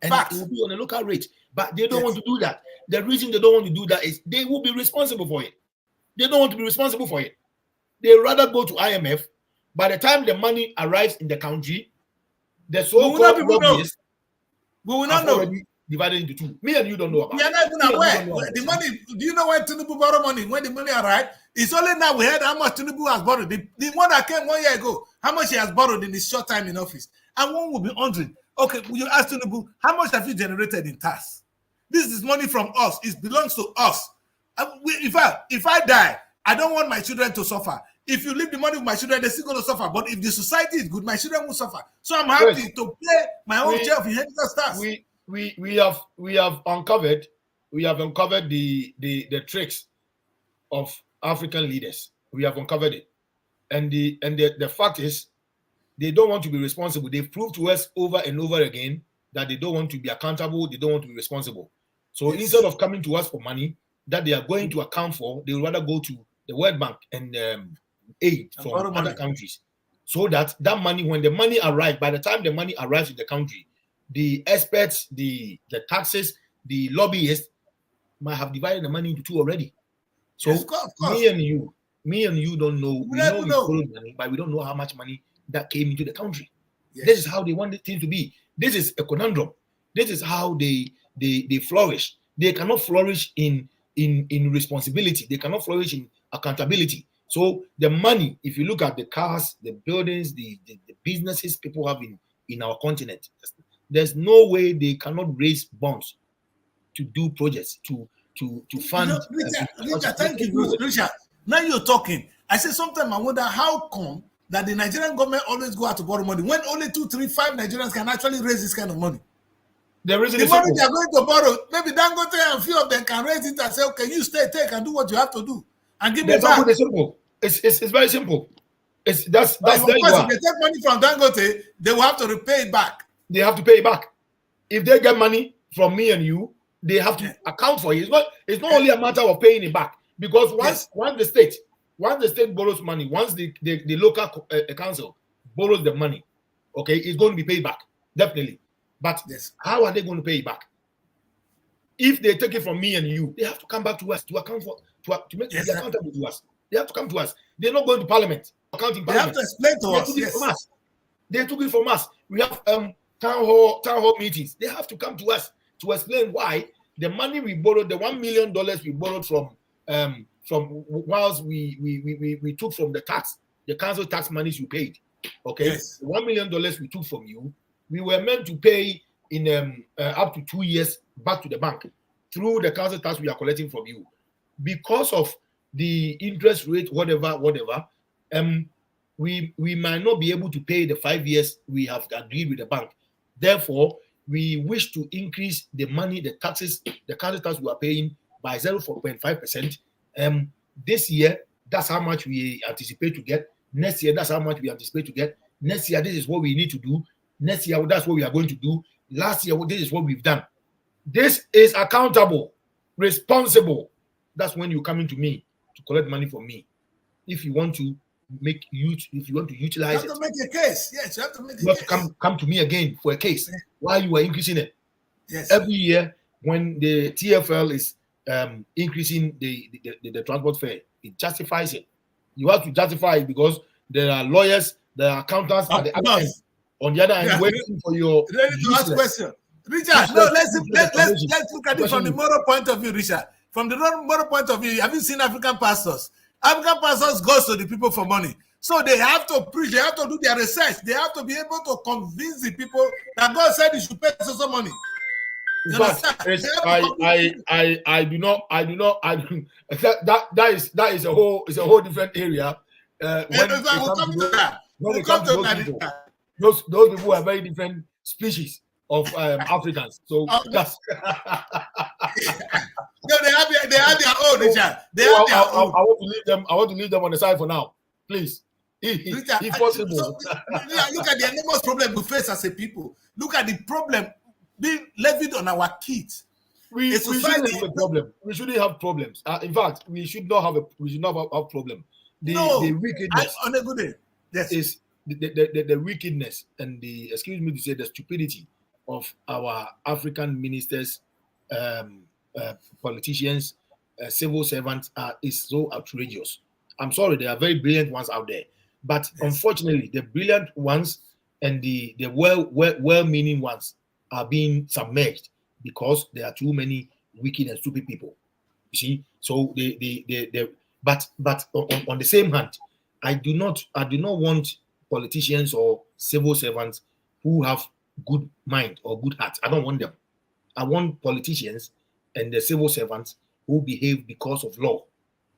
And Fact. it will be on a local rate. But they don't want to do that. The reason they don't want to do that is they will be responsible for it. They don't want to be responsible for it. They rather go to IMF. By the time the money arrives in the country, the so-called lobbyists will not know. Already divided into two. Me and you don't know about it. We are not even aware. The money, do you know when Tinubu borrowed money? When the money arrived, it's only now we heard how much Tinubu has borrowed. The one that came 1 year ago, how much he has borrowed in his short time in office. And one will be wondering, okay, will you ask Tinubu, how much have you generated in tax? This is money from us. It belongs to us. If I die, I don't want my children to suffer. If you leave the money with my children, they're still going to suffer. But if the society is good, my children will suffer. So I'm happy to pay my own share of inheritance tax. We have uncovered the tricks of African leaders. We have uncovered it, and the fact is, they don't want to be responsible. They've proved to us over and over again that they don't want to be accountable. They don't want to be responsible. So instead of coming to us for money that they are going to account for, they would rather go to the World Bank and aid from other countries, so that money, when the money arrives, by the time the money arrives in the country, the experts, the taxes, the lobbyists might have divided the money into two already. So yes, of course. me and you don't know. We know we borrowed money, but we don't know how much money that came into the country. Yes. This is how they want the thing to be. This is a conundrum. This is how they flourish. They cannot flourish in responsibility. They cannot flourish in accountability. So the money, if you look at the cars, the buildings, the businesses people have in our continent, there's no way they cannot raise bonds to do projects, to fund. Richard, thank you, Richard. Now you're talking. I say sometimes I wonder how come that the Nigerian government always go out to borrow money when only 2, 3, 5 Nigerians can actually raise this kind of money. The money they are going to borrow, maybe Dangote and a few of them can raise it and say, okay, you take and do what you have to do and give me back. Simple. It's very simple. That's of course, if they take money from Dangote, they will have to repay it back. They have to pay it back. If they get money from me and you, they have to account for it. It's not only a matter of paying it back, because once once the state borrows money, once the local council borrows the money, okay, it's going to be paid back, definitely. But Yes. how are they going to pay it back? If they take it from me and you, they have to come back to us to account for to make Yes, it accountable to us. They have to come to us. They're not going to Parliament, accounting They have Parliament. to explain to They us. took it Yes. from us. They took it from us. We have town hall meetings. They have to come to us to explain why the money we borrowed, the $1 million we borrowed from whilst we took from the council tax monies you paid. Okay, Yes. $1 million we took from you, we were meant to pay in up to 2 years back to the bank through the council tax we are collecting from you. Because of the interest rate, whatever, we might not be able to pay the 5 years we have agreed with the bank. Therefore, we wish to increase the money, the taxes, the council tax we are paying by 0.5%. This year, that's how much we anticipate to get. Next year, that's how much we anticipate to get. Next year, this is what we need to do. Next year, that's what we are going to do. Last year, this is what we've done. This is accountable, responsible. That's when you come into me to collect money from me. If you want to make use, if you want to utilize You have to make a case. Yes, you have to make a you have case. to come to me again for a case. Yeah. Why you are increasing it? Yes. Every year when the TFL is increasing the transport fare, it justifies it. You have to justify it because there are lawyers, there are accountants at the other end. On the other hand, waiting for your ready to ask question. Richard, no, let's look at it from the moral point of view, Richard. From the moral point of view, have you seen African pastors? African pastors goes to the people for money. So they have to preach, they have to do their research, they have to be able to convince the people that God said you should pay some money. In fact, I do not that is a whole different area. Those people are very different species of Africans. So that's no, they have their own, Richard. They have their own. I want to leave them on the side for now, please. If possible. So, look at the enormous problem we face as a people. Look at the problem being levied on our kids. We shouldn't have a problem. We shouldn't have problems. In fact, we should not have a problem. The wickedness on a good day. Yes. Is the wickedness and the, excuse me to say, the stupidity of our African ministers, politicians, civil servants is so outrageous. I'm sorry, there are very brilliant ones out there, but unfortunately, the brilliant ones and the well-meaning ones are being submerged because there are too many wicked and stupid people. You see, so but on the same hand, I do not want politicians or civil servants who have good mind or good heart. I don't want them. I want politicians and the civil servants who behave because of law.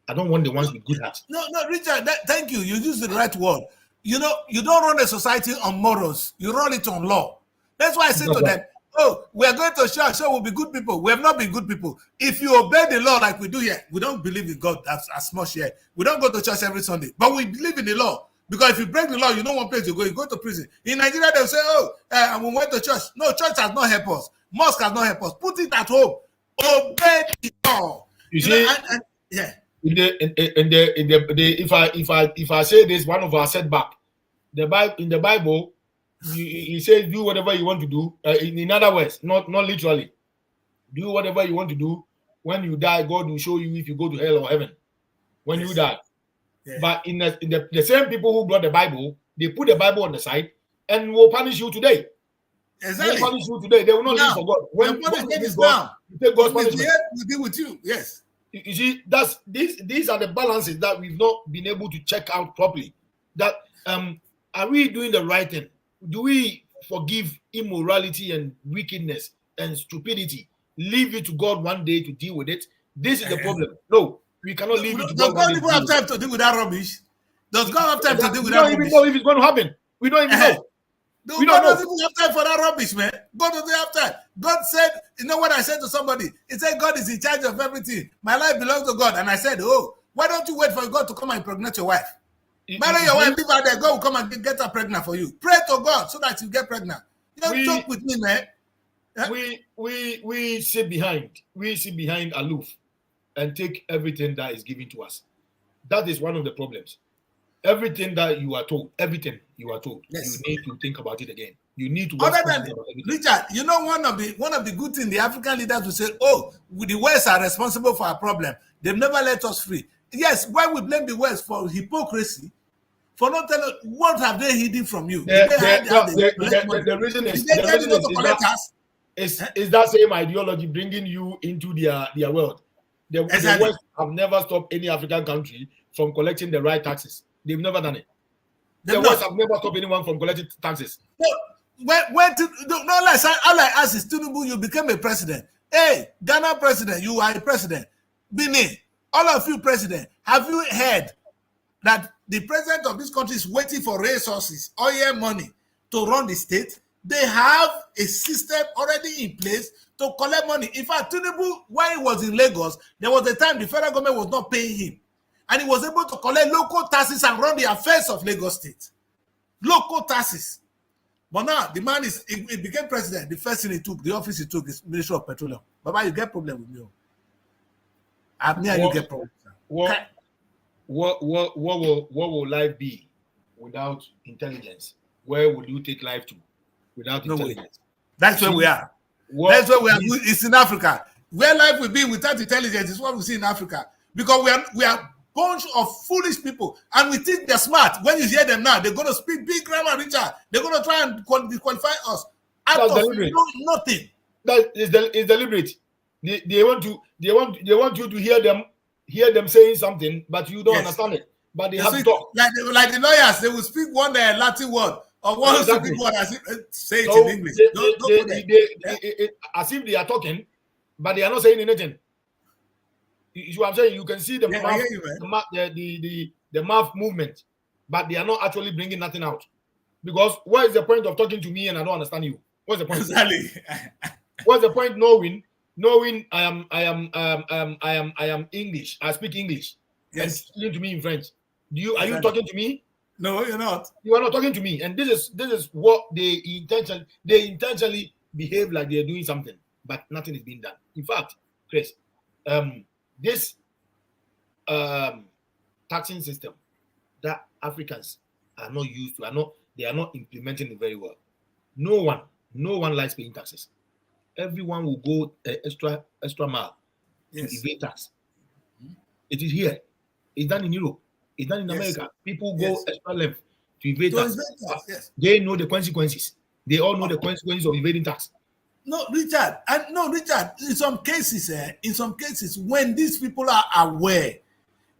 I don't want the ones with good heart. No, Richard, thank you. You used the right word. You know, you don't run a society on morals. You run it on law. That's why I say to them, oh, we are going to church, so we'll be good people. We have not been good people. If you obey the law like we do here, we don't believe in God as much here. We don't go to church every Sunday, but we believe in the law. Because if you break the law, you know one place you go to prison. In Nigeria, they'll say, we went to church. No, church has not helped us. Mosque has not helped us. Put it at home. Obey the law. You see, yeah. If I say this, one of our setback, in the Bible, he says do whatever you want to do. In other words, not literally, do whatever you want to do. When you die, God will show you if you go to hell or heaven. When you die, but in the same people who brought the Bible, they put the Bible on the side and will punish you today. Exactly. They will punish you today. They will not live for God. When punishment is God, down, you take God's punishment. We deal with you. Yes. You see, these are the balances that we've not been able to check out properly. That are we doing the right thing? Do we forgive immorality and wickedness and stupidity? Leave it to God one day to deal with it. This is the problem. No, we cannot leave it to God. Does God even have time to deal with that rubbish? Does God have time to deal with that rubbish? We don't even know if it's going to happen. We don't even know. God doesn't even have time for that rubbish, man. God doesn't have time. God said, you know what I said to somebody? He said, God is in charge of everything. My life belongs to God. And I said, oh, why don't you wait for God to come and impregnate your wife? Marry your wife, leave her there. God will come and get her pregnant for you. Pray to God so that you get pregnant. Don't joke with me, man. We sit behind. We sit behind aloof and take everything that is given to us. That is one of the problems. Everything that you are told, everything you are told, Yes. you need to think about it again. You need to. Other than Richard, you know, one of the good things the African leaders will say, "Oh, the West are responsible for our problem. They've never let us free." Yes, why we blame the West for hypocrisy, for not telling what have they hidden from you? The reason is that same ideology bringing you into their world. The West have never stopped any African country from collecting the right taxes. They've never done it. The West have never stopped anyone from collecting taxes. All I ask is, Tinubu, you became a president. Hey, Ghana president, you are a president. Benin, all of you president, have you heard that the president of this country is waiting for resources, oil money to run the state? They have a system already in place to collect money. In fact, Tinubu, while he was in Lagos, there was a time the federal government was not paying him. And he was able to collect local taxes and run the affairs of Lagos State. Local taxes. But now, the man he became president. The first thing he took, the office he took, is Ministry of Petroleum. Baba, you get problem with me. You get problem. What will life be without intelligence? Where would you take life to without intelligence? That's where we are. That's where we are. It's in Africa. Where life will be without intelligence is what we see in Africa. Because we are bunch of foolish people, and we think they're smart. When you hear them now, they're going to speak big grammar, Richard. They're going to try and disqualify us out of nothing. That is deliberate. They want you to hear them saying something, but you don't understand it. But they have to talk. Like the lawyers, they will speak one Latin word or one stupid word as if say it in English. As if they are talking, but they are not saying anything. You see what I'm saying? You can see the mouth movement, but they are not actually bringing nothing out. Because what is the point of talking to me and I don't understand you? What's the point? Exactly. What's the point knowing I am English. I speak English. Yes. And speaking to me in French. Are you talking to me? No, you're not. You are not talking to me. And this is what they intentionally behave like they are doing something, but nothing is being done. In fact, Chris, this taxing system that Africans are not used to, they are not implementing it very well. No one likes paying taxes. Everyone will go extra mile to evade tax. It is here. It's done in Europe. It's done in America. People go extra length to evade tax. They know the consequences. They all know the consequences of evading tax. No, Richard. In some cases, when these people are aware,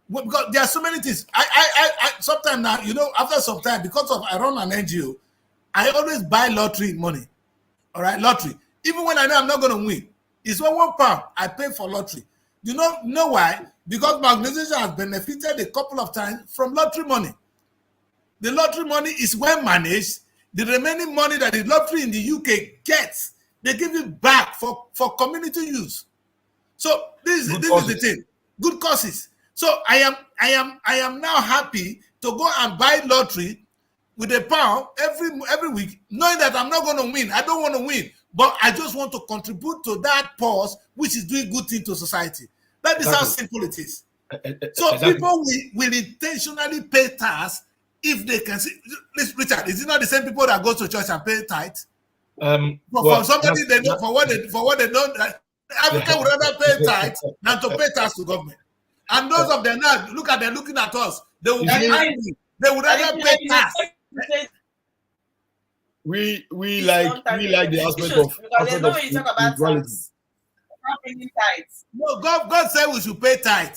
because there are so many things. I sometimes now, after some time, because I run an NGO, I always buy lottery money. All right, lottery. Even when I know I'm not going to win, it's £1 I pay for lottery. You know why? Because my organization has benefited a couple of times from lottery money. The lottery money is well managed. The remaining money that the lottery in the UK gets, they give it back for community use. So this is the thing. Good causes. So I am now happy to go and buy lottery with £1 every week, knowing that I'm not going to win. I don't want to win, but I just want to contribute to that cause which is doing good thing to society. That is how simple it is. So people will intentionally pay tax if they can see. Richard, is it not the same people that go to church and pay tithe? For somebody they know for what they don't. Africa would rather pay tithe than to pay tax to government. And those of them now, they're looking at us. They will be angry. They would rather pay tax. We like the aspect of equality. No, God said we should pay tithe.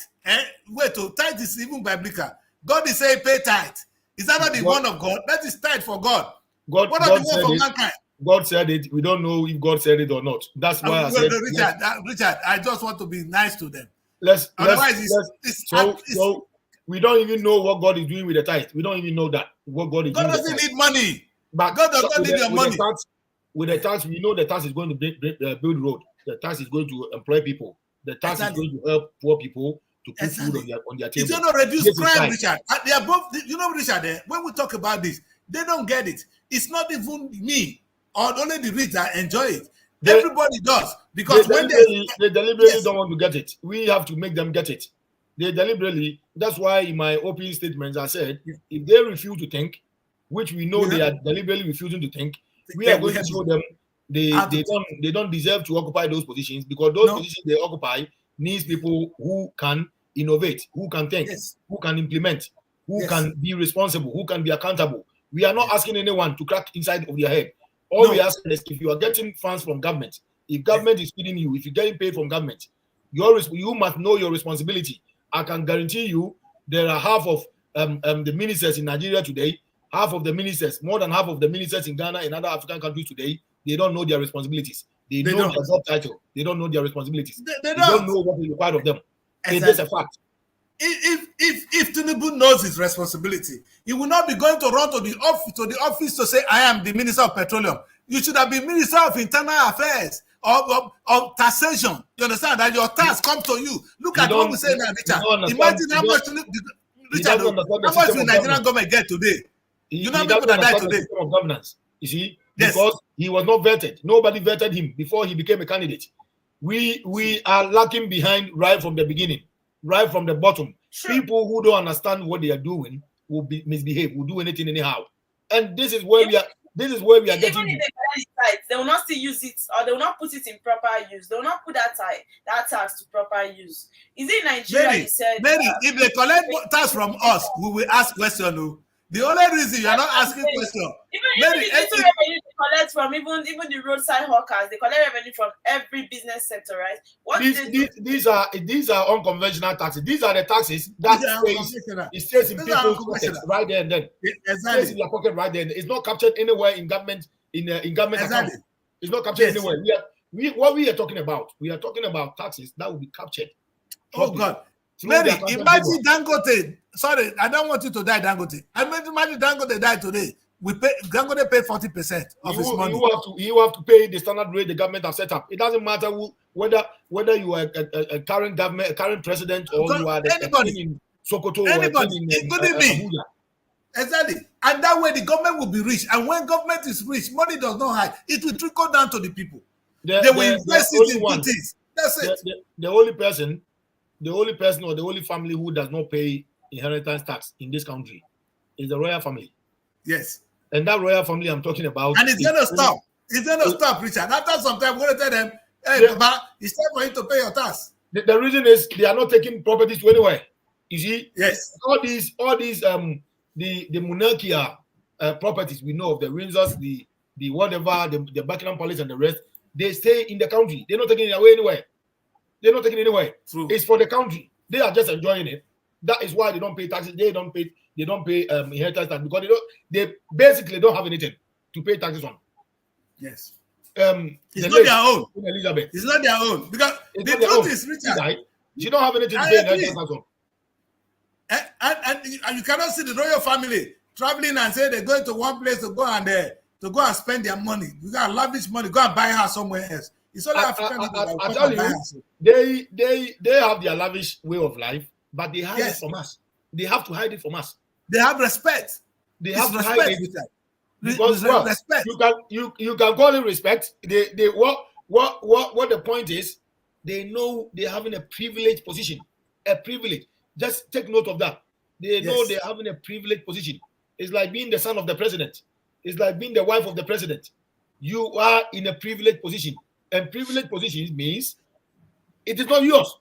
Wait, tithe is even biblical. God is saying pay tithe. Is that not the one of God? That is tithe for God. What are the one for mankind? God said it. We don't know if God said it or not. That's why I said, Richard, I just want to be nice to them. So we don't even know what God is doing with the tithe. We don't even know that what God is doing. God doesn't need money. But God does not need your money. With the tax, we know the tax is going to build road. The tax is going to employ people. The tax is going to help poor people to put food on their table. It's going to reduce crime, Richard. They are both. Richard. When we talk about this, they don't get it. It's not even me or only the rich that enjoy it. Everybody does, because they deliberately don't want to get it. We have to make them get it. They deliberately. That's why in my opening statements I said, if they refuse to think, which we know they are deliberately refusing to think, we are going to show them they don't deserve to occupy those positions, because those positions they occupy needs people who can innovate, who can think, who can implement, who can be responsible, who can be accountable. We are not asking anyone to crack inside of their head. All we ask is, if you are getting funds from government, if government is feeding you, if you're getting paid from government, you must know your responsibility. I can guarantee you there are half of the ministers in Nigeria today, half of the ministers, more than half of the ministers in Ghana and other African countries today, they don't know their responsibilities. They know their job title. They don't know their responsibilities. They don't know what is required of them. Exactly. It is a fact. If Tinubu knows his responsibility, he will not be going to run to the office to say, I am the Minister of Petroleum. You should have been Minister of Internal Affairs or taxation. You understand that your tax comes to you. Look at what we say now, Richard. Imagine how much the Nigerian government get today. You know people that die today. Of governance, you see, because he was not vetted. Nobody vetted him before he became a candidate. We are lacking behind right from the beginning, right from the bottom. Sure. People who don't understand what they are doing will misbehave, will do anything anyhow, and this is where we are. This is where we are getting. Even if they will not still use it, or they will not put it in proper use. They will not put that tax to proper use. Is it Nigeria? Mary, if they collect tax from us, we will ask questions. The only reason you are not asking questions. Even the little revenue they collect from even the roadside hawkers, they collect revenue from every business sector, right? These are unconventional taxes. These are the taxes that stays in people's pockets right there and then. Exactly. Stays in your pocket right there. It's not captured anywhere in government accounts. It's not captured anywhere. What we are talking about taxes that will be captured. Oh God. Mary, imagine Dangote. Sorry, I don't want you to die, Dangote. Imagine Dangote died today. Dangote pay 40% of his money. You have to pay the standard rate the government has set up. It doesn't matter whether you are a current government, a current president, or you are anybody in Sokoto, anybody, including me. Exactly. And that way the government will be rich. And when government is rich, money does not hide. It will trickle down to the people. They will invest it in good things. That's it. The only person or the only family who does not pay inheritance tax in this country is the royal family. Yes. And that royal family I'm talking about. And it's going to stop. It's going to stop, Richard. After some time, we're going to tell them, hey, Baba, it's time for you to pay your tax. The reason is they are not taking properties to anywhere. You see? Yes. All these the monarchical properties we know of, the Windsors, the whatever, the Buckingham Palace and the rest, they stay in the country. They're not taking it away anywhere. They're not taking it anywhere. True. It's for the country. They are just enjoying it. That is why they don't pay taxes. They don't pay inheritance tax, because they basically don't have anything to pay taxes on. Yes. It's not their own. Elizabeth. It's not their own. Because the truth is, Richard, she don't have anything to pay inheritance tax on. And you cannot see the royal family traveling and say they're going to one place to go and spend their money. You got lavish money, go and buy a house somewhere else. It's all African people. I tell you, they have their lavish way of life, but they hide it from us. They have to hide it from us. They have respect. They have to hide it. Because respect. You can call it respect. What the point is, they know they're having a privileged position. A privilege. Just take note of that. They know they're having a privileged position. It's like being the son of the president. It's like being the wife of the president. You are in a privileged position. And privileged position means it is not yours.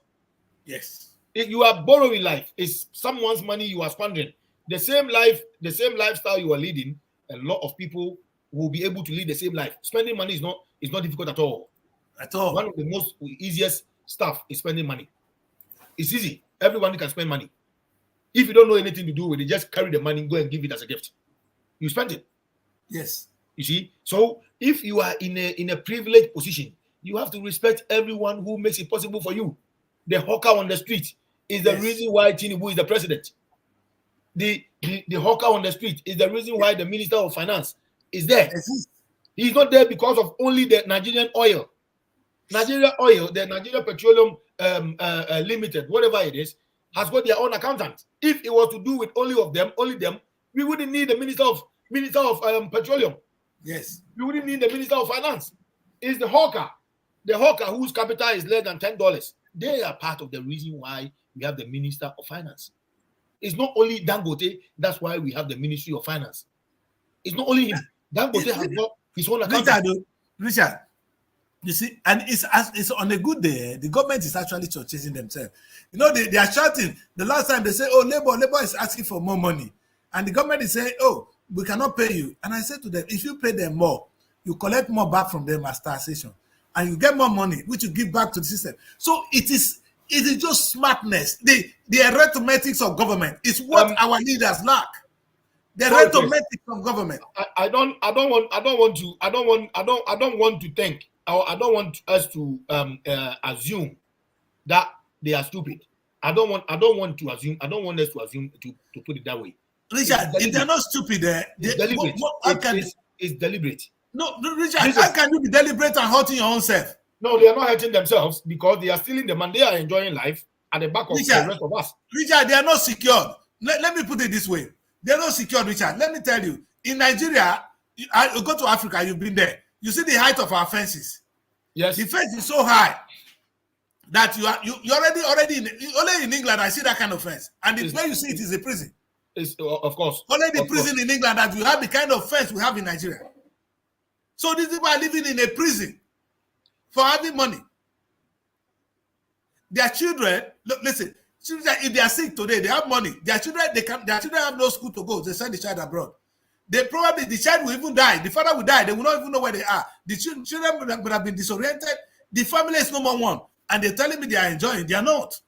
Yes. If you are borrowing life, it's someone's money you are squandering. The same lifestyle you are leading, a lot of people will be able to lead the same life. Spending money is not difficult at all. At all. One of the most easiest stuff is spending money. It's easy. Everyone can spend money. If you don't know anything to do with it, just carry the money, go and give it as a gift. You spend it. Yes. You see? So if you are in a privileged position, you have to respect everyone who makes it possible for you. The hawker on the street is the reason why Tinubu is the president. The hawker on the street is the reason why the Minister of Finance is there. He's not there because of only the Nigerian oil. Nigeria Oil, the Nigeria Petroleum Limited, whatever it is, has got their own accountant. If it was to do with only them, we wouldn't need the Minister of Petroleum. Yes. We wouldn't need the Minister of Finance. It's the hawker whose capital is less than $10. They are part of the reason why we have the Minister of Finance. It's not only Dangote, that's why we have the Ministry of Finance. It's not only him. Dangote has got his own account. Richard, you see, and it's on a good day, the government is actually chasing themselves. You know, they are shouting. The last time they say, oh, labor is asking for more money. And the government is saying, oh, we cannot pay you. And I said to them, if you pay them more, you collect more back from them as taxation. And you get more money, which you give back to the system. So it is just smartness. The arithmetics of government is what our leaders lack. The arithmetics of government. I don't want to think, or I don't want us to assume that they are stupid. I don't want us to assume to put it that way. Richard, if they're not stupid, it's deliberate. It's deliberate. No, Richard, how can you be deliberate and hurting your own self? No, they are not hurting themselves because they are stealing them and they are enjoying life at the back of the rest of us. Richard, they are not secured. Let me put it this way. They are not secured, Richard. Let me tell you, in Nigeria, you go to Africa, you've been there. You see the height of our fences. Yes. The fence is so high that you're already only in England, I see that kind of fence. And the way you see it is a prison. It's, of course. Only the prison in England that you have the kind of fence we have in Nigeria. So these people are living in a prison for having money. Their children, look, listen, if they are sick today, they have money. Their children have no school to go. They send the child abroad. The child will even die. The father will die. They will not even know where they are. The children would have been disoriented. The family is no more one. And they're telling me they are enjoying. They are not.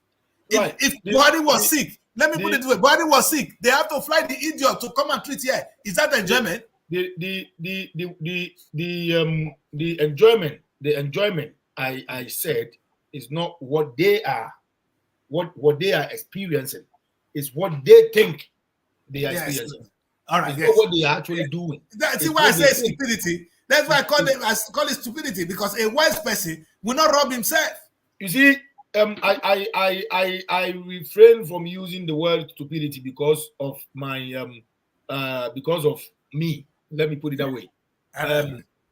Right. If Buhari was sick, let me put it this way. Buhari was sick. They have to fly the idiot to come and treat here. Is that enjoyment? The enjoyment I said is not what they are, what they are experiencing. It's what they think they are experiencing. All right, it's not what they are actually doing. That's why I say stupidity. That's why I call it stupidity, because a wise person will not rob himself. You see, I refrain from using the word stupidity because of my because of me. Let me put it that way.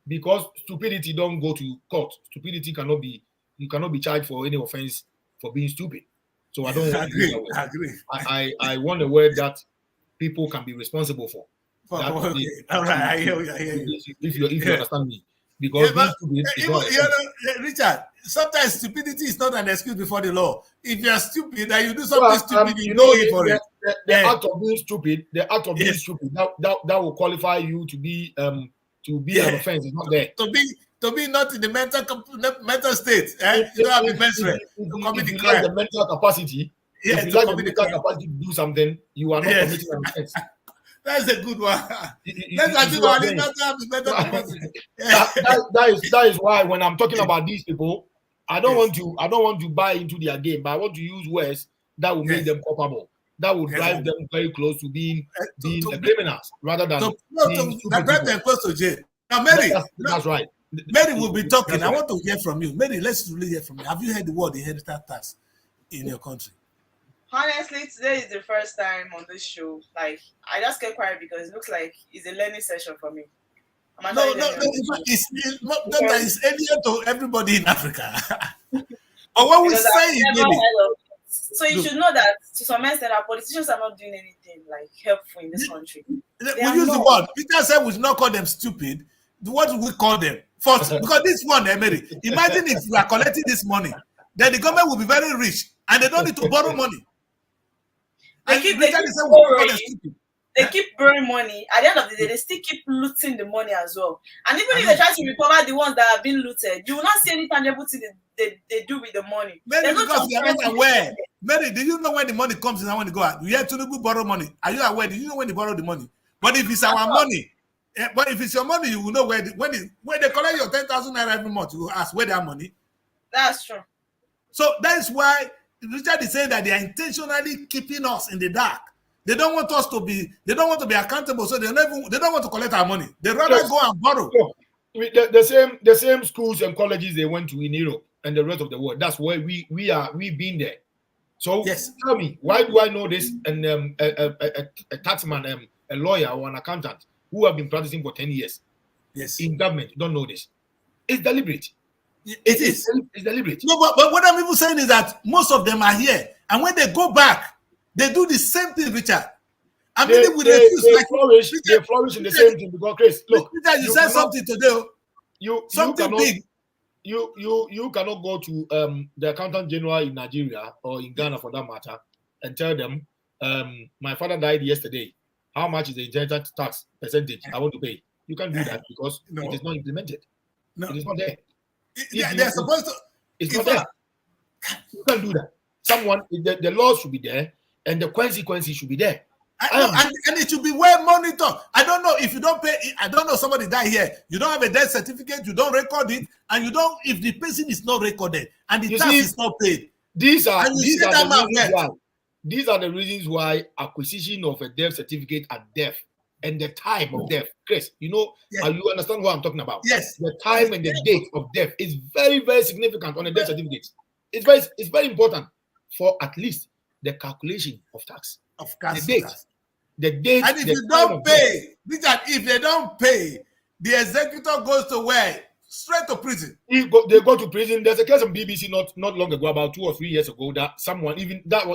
Because stupidity don't go to court. Stupidity cannot be, you cannot be charged for any offense for being stupid. So I don't want to use that word. I agree. I want a word that people can be responsible for. All right, I hear you. If you understand me. Because Richard, sometimes stupidity is not an excuse before the law. If you are stupid and you do something stupid, you know it for it. The act of being stupid, that will qualify you to be an offense. It's not there. To be not in the mental state. You don't have the menstrual to commit the crime. The mental capacity. If you like the mental capacity to do something, you are not committing an offense. That's a good one. That is why when I'm talking about these people, I don't want to buy into their game, but I want to use words that will make them culpable, that will drive them very close to being criminals rather than drive them close to jail. Now, Mary, that's right. Mary will be talking. I want to hear from you. Mary, let's really hear from you. Have you heard the word inheritance tax in your country? Honestly, today is the first time on this show. Like, I just get quiet because it looks like it's a learning session for me. No, it's alien to everybody in Africa. But what we say so you should know that to some extent our politicians are not doing anything like helpful in this country. We use the word. Peter said we should not call them stupid. What do we call them? First, because this one, Mary, imagine if we are collecting this money, then the government will be very rich and they don't need to borrow money. They keep borrowing money. At the end of the day, they still keep looting the money as well. And even if they try to recover the ones that have been looted, you will not see any tangible thing they do with the money. Maybe because they are not aware. Mary, do you know when the money comes in and when they go out? You hear Tinubu borrow money. Are you aware? Do you know when they borrow the money? But if it's our money, but if it's your money, you will know when they collect your 10,000 naira every month, you will ask where their money. That's true. So that's why Richard is saying that they are intentionally keeping us in the dark. They don't want us to be. They don't want to be accountable. So they don't want to collect our money. They rather go and borrow. The same schools and colleges they went to in Europe and the rest of the world. That's where we've been there. So tell me, why do I know this? And a taxman, a lawyer, or an accountant who have been practicing for 10 years, in government, don't know this. It's deliberate. It is. It's deliberate. No, but what I'm even saying is that most of them are here And when they go back, they do the same thing, Richard. I They mean, we refuse. They flourish in the same thing because, Chris, look. Richard, you said something today. Something big. You cannot go to the accountant general in Nigeria or in Ghana for that matter and tell them, my father died yesterday. How much is the inheritance tax percentage I want to pay? You can't do that because it is not implemented. No. It is not there. They're supposed to. It's not there. You can't do that. The laws should be there and the consequences should be there. And it should be well monitored. I don't know if you don't pay. I don't know, somebody die here. You don't have a death certificate. You don't record it, and you don't. If the person is not recorded and the tax is not paid, these are the reasons why acquisition of a death certificate at death and the time of death, Chris. You understand what I'm talking about? Yes. The time and the date of death is very, very significant on a death certificate. It's very important for at least the calculation of tax. The date. And if you don't pay, Richard, if they don't pay, the executor goes to where? Straight to prison. They go to prison. There's a case on BBC not long ago, about 2 or 3 years ago, that someone that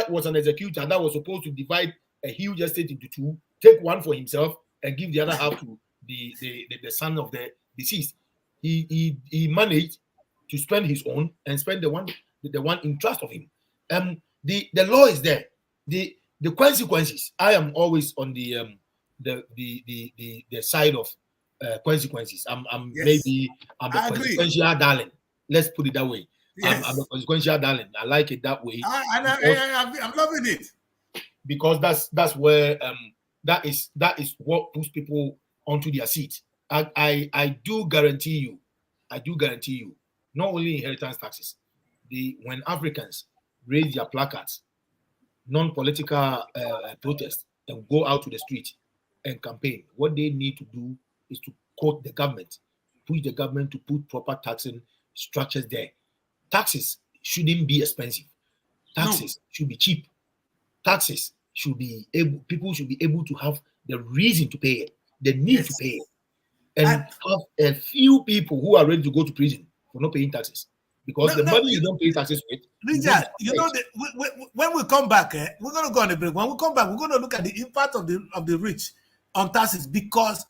was an executor that was supposed to divide a huge estate into two, take one for himself and give the other half to the son of the deceased. He managed to spend his own and spend the one in trust of him. The law is there. The consequences. I am always on the side of consequences. I'm a consequential darling. Let's put it that way. Yes. I'm a consequential darling. I like it that way. I'm loving it because that's where that is what puts people onto their seat. I do guarantee you, not only inheritance taxes, when Africans raise their placards, non-political protests, and go out to the street and campaign, what they need to do is to quote the government, push the government to put proper taxing structures there. Taxes shouldn't be expensive. Taxes should be cheap. Taxes should be people should be able to have the reason to pay it, the need to pay it, and have a few people who are ready to go to prison for not paying taxes. Because the money you don't pay taxes with. Richard, when we come back, we're going to go on a break. When we come back, we're going to look at the impact of the rich on taxes. Because,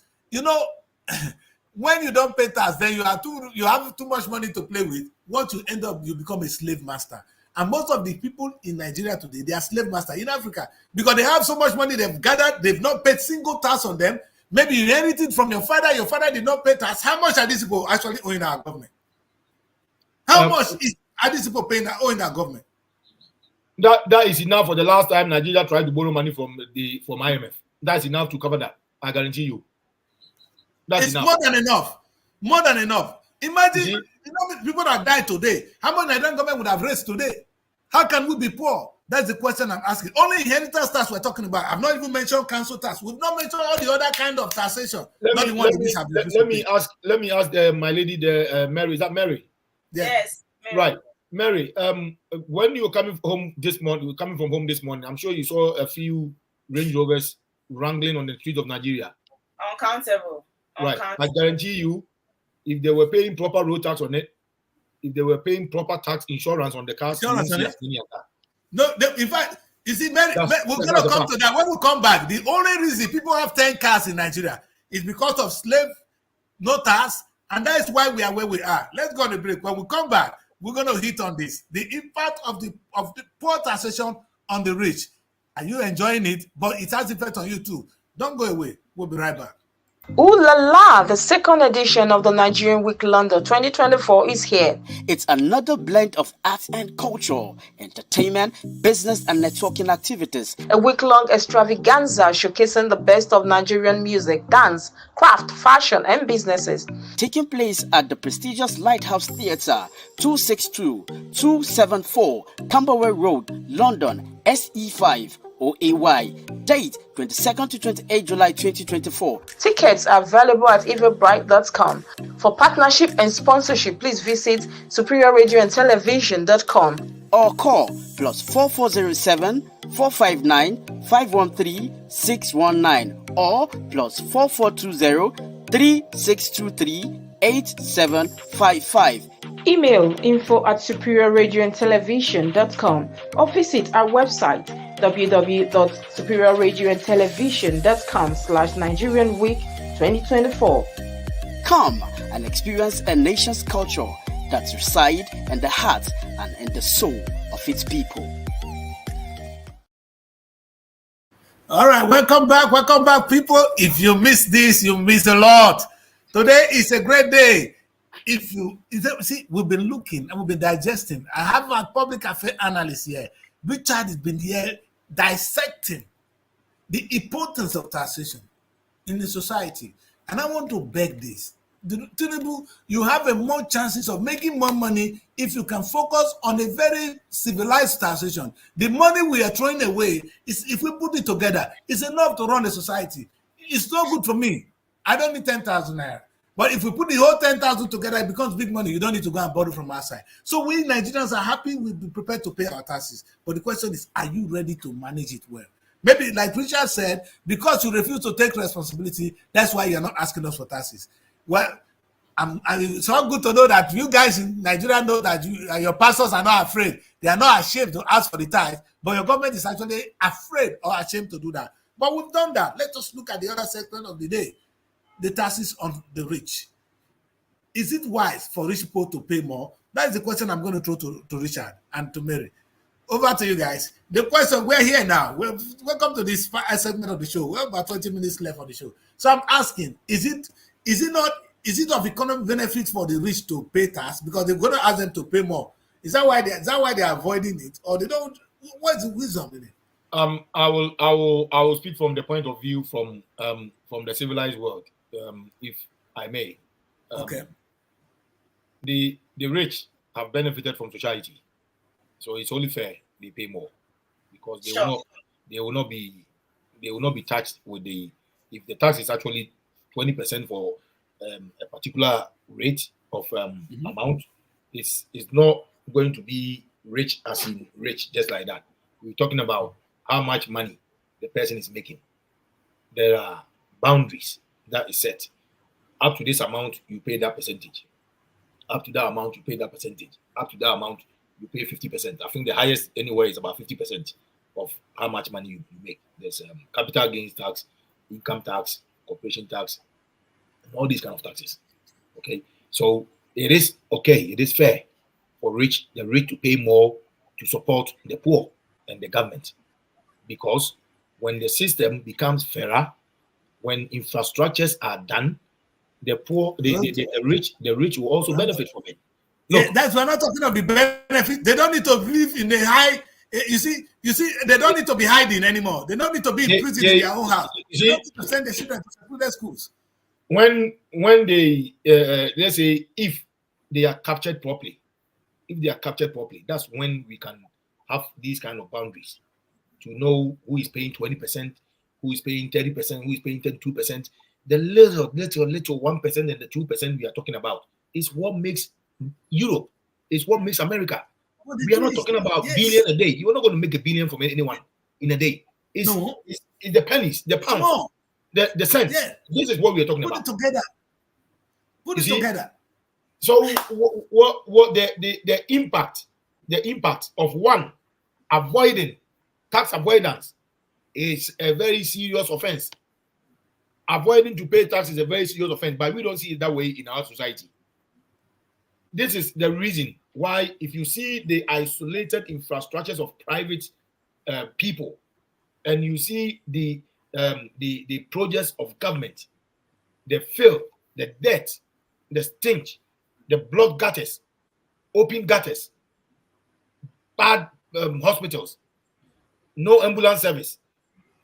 when you don't pay tax, then you have too much money to play with. Once you end up, you become a slave master. And most of the people in Nigeria today, they are slave master in Africa. Because they have so much money they've gathered, they've not paid single tax on them. Maybe you inherited from your father did not pay tax. How much are these people actually owing our government? How much are these people owing our government? That is enough for the last time Nigeria tried to borrow money from IMF. That's enough to cover that. I guarantee you. It's enough. More than enough. Imagine people that died today. How much Nigerian government would have raised today? How can we be poor? That's the question I'm asking. Only inheritance tax we're talking about. I've not even mentioned council tax. We've not mentioned all the other kind of taxation. Let me ask my lady there, Mary. Is that Mary? Yeah. Yes. Mary. Right. Mary, when you were coming from home this morning, I'm sure you saw a few Range Rovers wrangling on the streets of Nigeria. Uncountable. Right. I guarantee you, if they were paying proper road tax on it, if they were paying proper tax insurance on the cars, no, in fact, you see, Mary, we're going to come to that. When we come back, the only reason people have 10 cars in Nigeria is because of slave no tax, and that is why we are where we are. Let's go on a break. When we come back, we're going to hit on this. The impact of the poor taxation on the rich. Are you enjoying it? But it has effect on you too. Don't go away. We'll be right back. Ooh la la, the second edition of the Nigerian Week London 2024 is here. It's another blend of arts and culture, entertainment, business and networking activities. A week-long extravaganza showcasing the best of Nigerian music, dance, craft, fashion and businesses. Taking place at the prestigious Lighthouse Theatre, 262-274 Camberwell Road, London, SE5. OAY. Date 22nd to 28 July 2024. Tickets are available at eventbrite.com. For partnership and sponsorship, please visit superiorradioandtelevision.com or call +4407 459 513 619 or +4420 3623 8755. Email info@superiorradioandtelevision.com or visit our website www.superiorradioandtelevision.com/Nigerian Week 2024. Come and experience a nation's culture that resides in the heart and in the soul of its people. All right, welcome back, people. If you miss this, you miss a lot. Today is a great day. See, we've been looking and we've been digesting. I have my public affairs analyst here. Richard has been here dissecting the importance of taxation in the society. And I want to beg this. Tinubu, you have more chances of making more money if you can focus on a very civilized taxation. The money we are throwing away, is, if we put it together, it's enough to run a society. It's not good for me. I don't need 10,000 naira. But if we put the whole 10,000 together, it becomes big money. You don't need to go and borrow from outside. So we Nigerians are happy, we'll be prepared to pay our taxes. But the question is, are you ready to manage it well? Maybe like Richard said, because you refuse to take responsibility, that's why you're not asking us for taxes. Well, it's all good to know that you guys in Nigeria know that your pastors are not afraid. They are not ashamed to ask for the tithe, but your government is actually afraid or ashamed to do that. But we've done that. Let us look at the other segment of the day, the taxes on the rich. Is it wise for rich people to pay more? That is the question I'm going to throw to Richard and to Mary. Over to you guys. The question, we're here now. Welcome to this segment of the show. We have about 20 minutes left on the show. So I'm asking, is it of economic benefit for the rich to pay tax because they're going to ask them to pay more? Is that why they're avoiding it, or they don't? What's the wisdom in it? I will speak from the point of view from the civilized world, if I may. Okay. The rich have benefited from society, so it's only fair they pay more, because they will not be taxed with if the tax is actually 20% for a particular rate of amount. It's not going to be rich as in rich just like that. We're talking about how much money the person is making. There are boundaries that is set. Up to this amount, you pay that percentage. Up to that amount, you pay that percentage. Up to that amount, you pay 50%. I think the highest anywhere is about 50% of how much money you make. There's capital gains tax, income tax, corporation tax, and all these kind of taxes. Okay, so it is okay. It is fair for the rich to pay more to support the poor and the government, because when the system becomes fairer, when infrastructures are done, the poor, the rich will also benefit from it. Look, that's why I'm not talking of the benefit. They don't need to live in a high. You see, they don't need to be hiding anymore. They don't need to be in prison in their own house. They don't need to send their children to secluded schools. When they let's say if they are captured properly, that's when we can have these kind of boundaries to know who is paying 20%, who is paying 30%, who is paying 32%. The little 1% and the 2% we are talking about is what makes Europe, is what makes America. We are not talking about billion a day. You are not going to make a billion from anyone in a day. It's the pennies, the pounds, the cents. Yeah. This is what we are talking about. Put it together. So what the impact of one avoiding tax avoidance is a very serious offense. Avoiding to pay tax is a very serious offense, but we don't see it that way in our society. This is the reason why, if you see the isolated infrastructures of private people, and you see the projects of government, the filth, the dirt, the stench, the blood gutters, open gutters, bad hospitals, no ambulance service,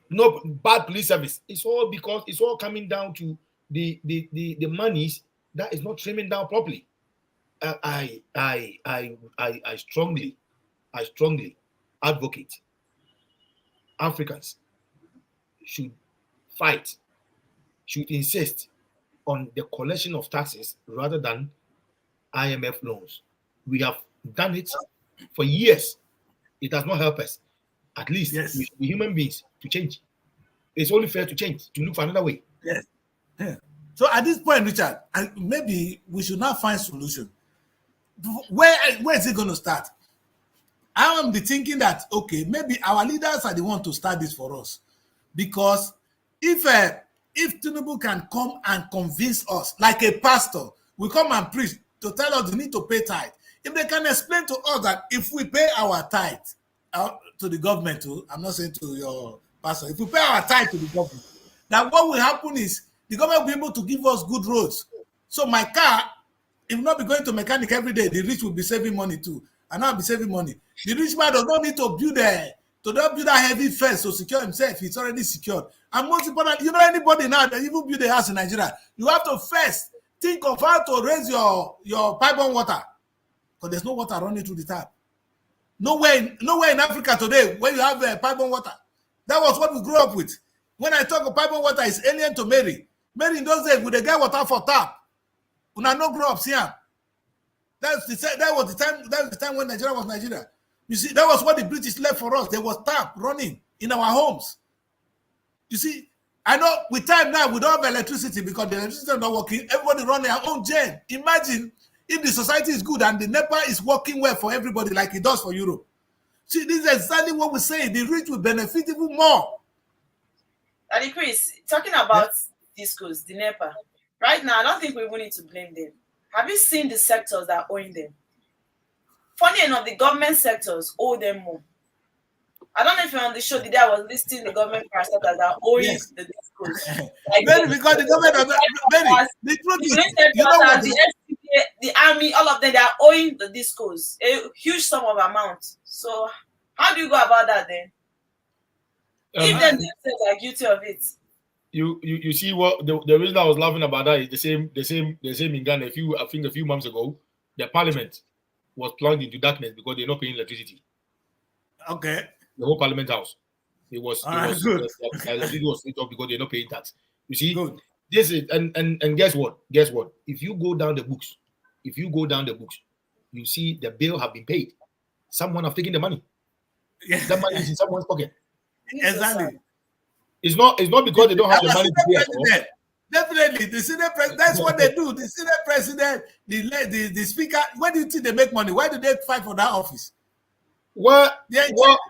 no bad police service. It's all because it's all coming down to the monies that is not trimming down properly. I strongly advocate Africans should insist on the collection of taxes rather than IMF loans. We have done it for years. It does not help us. At least we should be human beings to change. It's only fair to change, to look for another way. Yes. Yeah. So at this point, Richard, maybe we should now find solution. where is it going to start? I am thinking that, okay, maybe our leaders are the one to start this for us. Because if Tinubu can come and convince us, like a pastor, we come and preach to tell us we need to pay tithe. If they can explain to us that if we pay our tithe to the government, I'm not saying to your pastor, if we pay our tithe to the government, that what will happen is the government will be able to give us good roads. So my car, it will not be going to mechanic every day. The rich will be saving money too. And I'll be saving money. The rich man does not need to build that heavy fence to secure himself. It's already secured. And most important, anybody now that even build a house in Nigeria, you have to first think of how to raise your pipe-on water. Because there's no water running through the tap. Nowhere in Africa today where you have pipe-on water. That was what we grew up with. When I talk of pipe-on water, it's alien to Mary. Mary in those days, would they get water for tap? When I no grow up, see that was the time when Nigeria was Nigeria. You see, that was what the British left for us. There was tap running in our homes. You see, I know with time now we don't have electricity because the electricity is not working. Everybody run their own gen. Imagine if the society is good and the NEPA is working well for everybody like it does for Europe. See, this is exactly what we're saying. The rich will benefit even more. And Chris, talking about discos, the NEPA, right now, I don't think we even need to blame them. Have you seen the sectors that are owing them? Funny enough, the government sectors owe them more. I don't know if you're on the show today, I was listing the government parastatals that are owing the discos. Like because the government the truth is, the army, all of them, they are owing the discos a huge sum of amount. So how do you go about that then? If them themselves are guilty of it. You see what the reason I was laughing about that is the same in Ghana. I think a few months ago, the parliament was plunged into darkness because they're not paying electricity. Okay. The whole parliament house. Electricity was switched off because they're not paying tax. You see, good. This is and guess what? If you go down the books, you see the bill have been paid. Someone have taken the money. Yeah. That money is in someone's pocket. Exactly. It's not because they don't have the money to pay at all. Definitely, the Senate president. That's what they do. The Senate president, the speaker. Where do you think they make money? Why do they fight for that office? What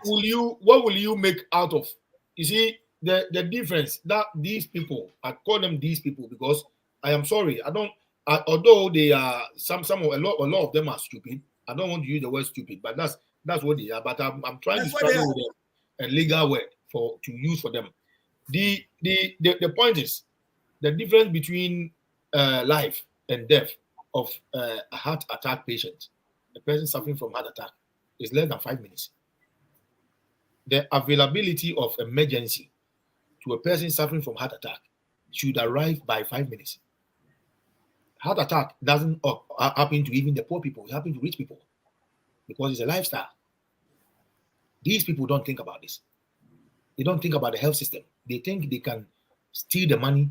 will you make out of? You see the difference that these people. I call them these people because I am sorry. Although they are a lot of them are stupid. I don't want to use the word stupid, but that's what they are. But I'm trying to struggle with a legal word to use for them. The point is the difference between life and death of a heart attack patient, a person suffering from heart attack, is less than 5 minutes. The availability of emergency to a person suffering from heart attack should arrive by 5 minutes. Heart attack doesn't happen to even the poor people. It happens to rich people because it's a lifestyle. These people don't think about this. They don't think about the health system. They think they can steal the money,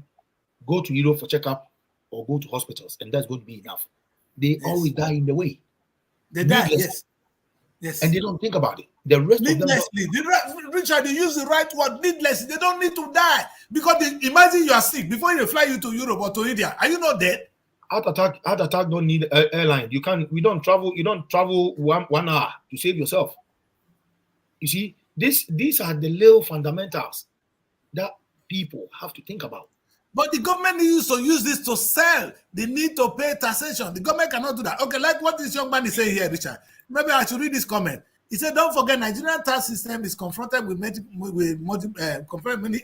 go to Europe for checkup, or go to hospitals, and that's going to be enough. They always die in the way. They die, yes. And they don't think about it. The rest needlessly. of them Richard, you use the right word, needlessly. They don't need to die. Because imagine you are sick before they fly you to Europe or to India. Are you not dead? Heart attack don't need airline. You don't travel 1 hour to save yourself. You see, these are the little fundamentals that people have to think about. But the government needs to use this to sell. They need to pay taxation. The government cannot do that. Okay, like what this young man is saying here, Richard. Maybe I should read this comment. He said, don't forget, Nigerian tax system is confronted with many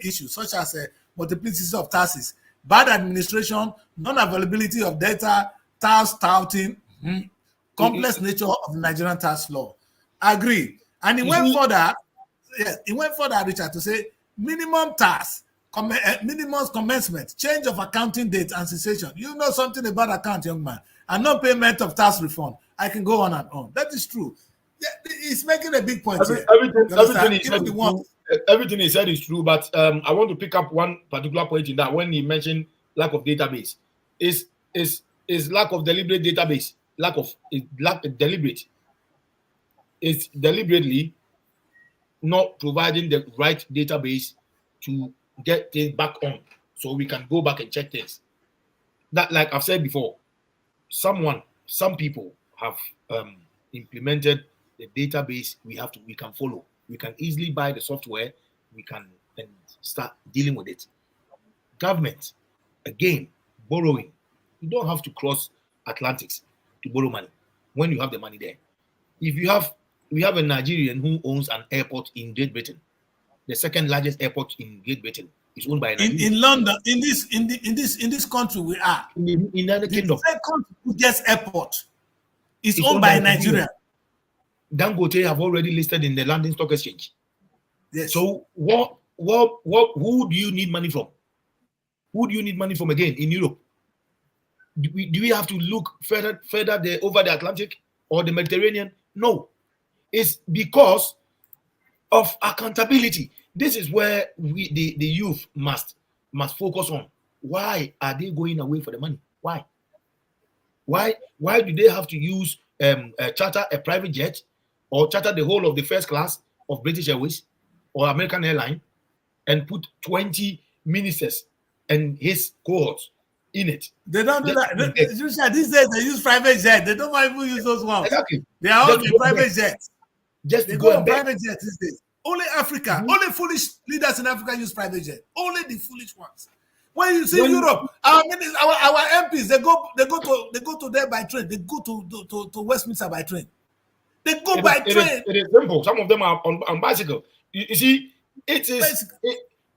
issues, such as multiplicity of taxes, bad administration, non-availability of data, tax touting, complex nature of the Nigerian tax law. I agree. And he went further, Richard, to say minimum tax, minimum commencement, change of accounting date and cessation. You know something about account, young man, and no payment of tax refund. I can go on and on. That is true. Yeah, he's making a big point here. Everything he said is true, but I want to pick up one particular point in that when he mentioned lack of database. Is lack of deliberate database. Deliberate. It's deliberately not providing the right database to get things back on so we can go back and check things. That, like I've said before, some people have implemented the database, we can follow. We can easily buy the software. We can then start dealing with it. Government, again, borrowing. You don't have to cross Atlantics to borrow money when you have the money there. If we have a Nigerian who owns an airport in Great Britain. The second largest airport in Great Britain is owned by Nigeria. In London, in this country we are. In the United Kingdom. The second biggest airport is owned by Nigeria. Dangote have already listed in the London Stock Exchange. Yes. So who do you need money from? Who do you need money from again in Europe? Do we have to look further there over the Atlantic or the Mediterranean? No. It's because of accountability. This is where the youth must focus on. Why are they going away for the money? Why do they have to use charter a private jet or charter the whole of the first class of British Airways or American Airlines and put 20 ministers and his cohorts in it? They don't do that. These days they use private jet. They don't even use those ones. Exactly. They are all in private jets. Just they go on and private jets these days. Only Africa, only foolish leaders in Africa use private jet. Only the foolish ones. When you see Europe, our MPs, they go to there by train. They go to Westminster by train. They go by train. It is simple. Some of them are on bicycle. You see, it is.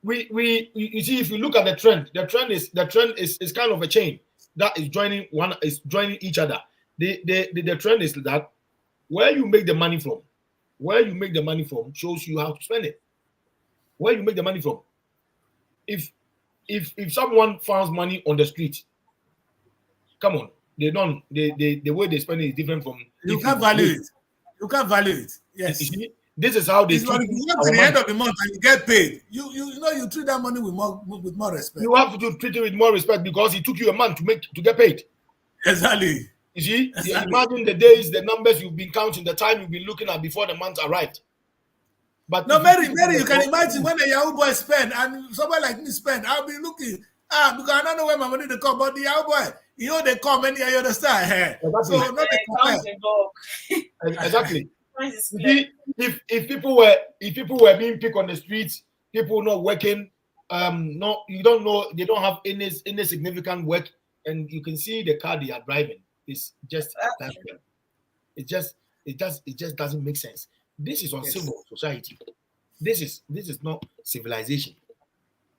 You see, if you look at the trend is kind of a chain that is joining each other. The trend is that where you make the money from shows you how to spend it. Where you make the money from. If someone finds money on the street, come on, the way they spend it is different from. You can't value it. You can't value it. Yes. You see, this is how they. It's like you get to the end of the month and you get paid. You treat that money with more respect. You have to treat it with more respect because it took you a month to get paid. Exactly. You see, imagine the days, the numbers you've been counting, the time you've been looking at before the month arrived. But no, Mary, you can imagine when a Yahoo boy spend and somebody like me spend, I'll be looking, because I don't know where my money they come, but the Yahoo boy, they come and you understand. Exactly. So not exactly. If people were being picked on the streets, people not working, you don't know, they don't have any significant work, and you can see the car they are driving. It's just it just doesn't make sense. This is uncivil society. This is not civilization.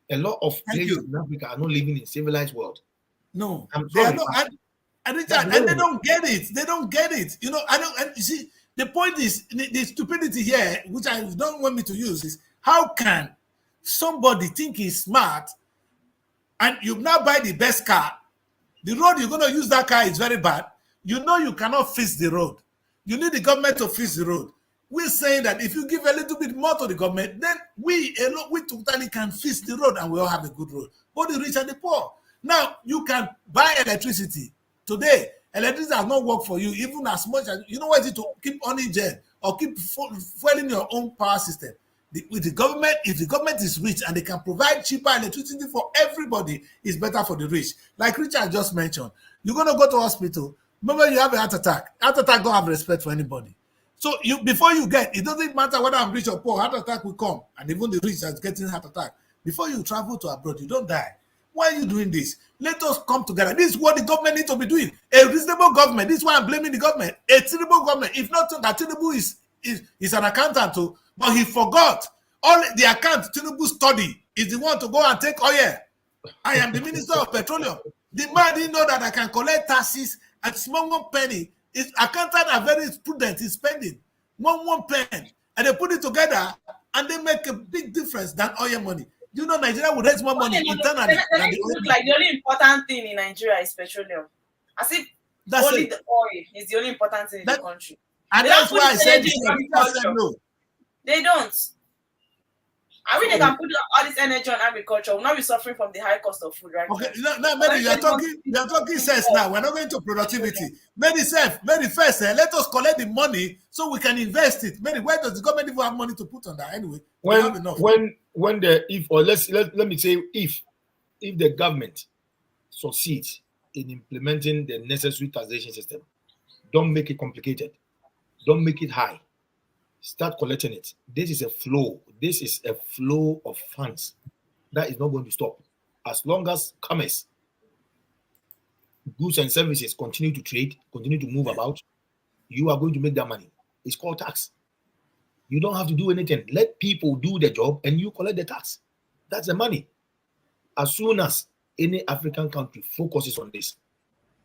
A lot of places in Africa are not living in civilized world. No, they are not, and they don't get it. They don't get it. And you see, the point is the stupidity here, which I don't want me to use, is how can somebody think he's smart and you now buy the best car? The road you're going to use that car is very bad. You cannot fix the road. You need the government to fix the road. We're saying that if you give a little bit more to the government, then we totally can fix the road and we all have a good road. Both the rich and the poor. Now, you can buy electricity. Today, electricity has not worked for you even as much as, what is it to keep on gen or keep fueling your own power system. With the government, if the government is rich and they can provide cheaper electricity for everybody, it's better for the rich. Like Richard just mentioned, you're going to go to hospital. Remember, you have a heart attack. Heart attack don't have respect for anybody. So before you it doesn't matter whether I'm rich or poor, heart attack will come. And even the rich are getting heart attack. Before you travel to abroad, you don't die. Why are you doing this? Let us come together. This is what the government needs to be doing. A reasonable government. This is why I'm blaming the government. A terrible government. If not that Tinubu is an accountant too, but he forgot all the account Tinubu study is the one to go and take oil. I am the Minister of Petroleum. The man didn't know that I can collect taxes at small one penny. His accountant are very prudent in spending one pen, and they put it together and they make a big difference than oil money. You know, Nigeria will raise more money internally. The only important thing in Nigeria is petroleum. As if only the oil is the only important thing in the country. And that's why I said no. They don't. I mean, they can put all this energy on agriculture. We'll not be suffering from the high cost of food, right? Okay, no, Mary, you're talking sense now. We're not going to productivity. Mary, first, let us collect the money so we can invest it. Mary, where does the government even have money to put on that anyway? Let me say if the government succeeds in implementing the necessary taxation system, Don't make it complicated. Don't make it high. Start collecting it. This is a flow. This is a flow of funds that is not going to stop. As long as commerce, goods and services continue to trade, continue to move about, you are going to make that money. It's called tax. You don't have to do anything. Let people do the job and you collect the tax. That's the money. As soon as any African country focuses on this,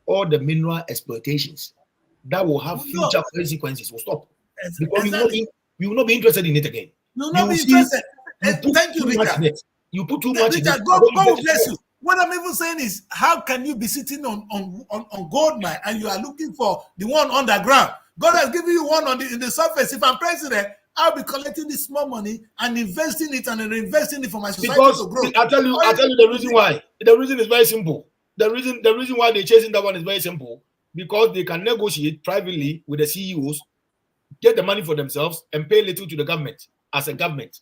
all the mineral exploitations that will have future consequences will stop. Because we will not be interested in it again. You will not be interested. Thank you, Richard. You put too much in Richard, it. God will bless you. What I'm even saying is, how can you be sitting on gold mine and you are looking for the one underground? God has given you one in the surface. If I'm president, I'll be collecting this small money and investing it and reinvesting it for my society to grow. I'll tell you the reason why. The reason is very simple. The reason why they're chasing that one is very simple. Because they can negotiate privately with the CEOs, get the money for themselves, and pay little to the government as a government.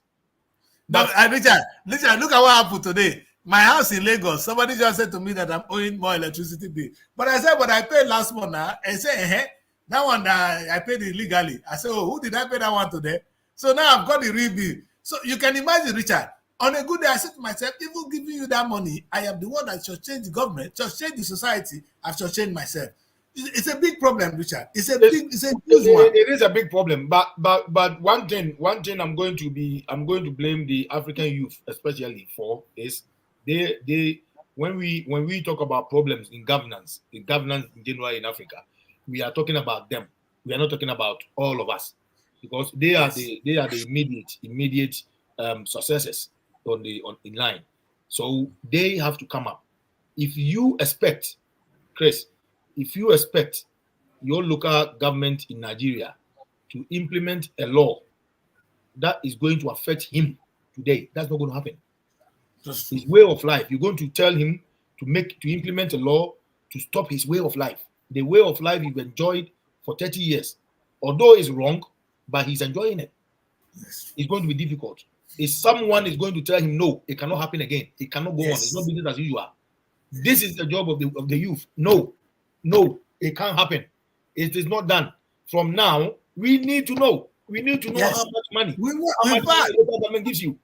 But Richard, look at what happened today. My house in Lagos, somebody just said to me that I'm owing more electricity bill. But I said, but I paid last month now. And say, that one that I paid illegally. I said, oh, who did I pay that one today? So now I've got the real bill. So you can imagine, Richard, on a good day, I said to myself, even giving you that money, I am the one that should change the government, should change the society, I should change myself. It's a big problem, Richard. It's a huge one. It is a big problem. But one thing I'm going to blame the African youth especially for is they when we talk about problems in governance in general in Africa, we are talking about them. We are not talking about all of us, because they are the immediate successors in line. So they have to come up. If you expect, Chris, if you expect your local government in Nigeria to implement a law that is going to affect him today, that's not going to happen. His way of life, you're going to tell him to implement a law to stop his way of life. The way of life you've enjoyed for 30 years. Although it's wrong, but he's enjoying it. It's going to be difficult. If someone is going to tell him, no, it cannot happen again. It cannot go on. It's not business as usual. This is the job of the youth. No, it can't happen. It is not done. From now, we need to know. We need to know how much money the government gives you.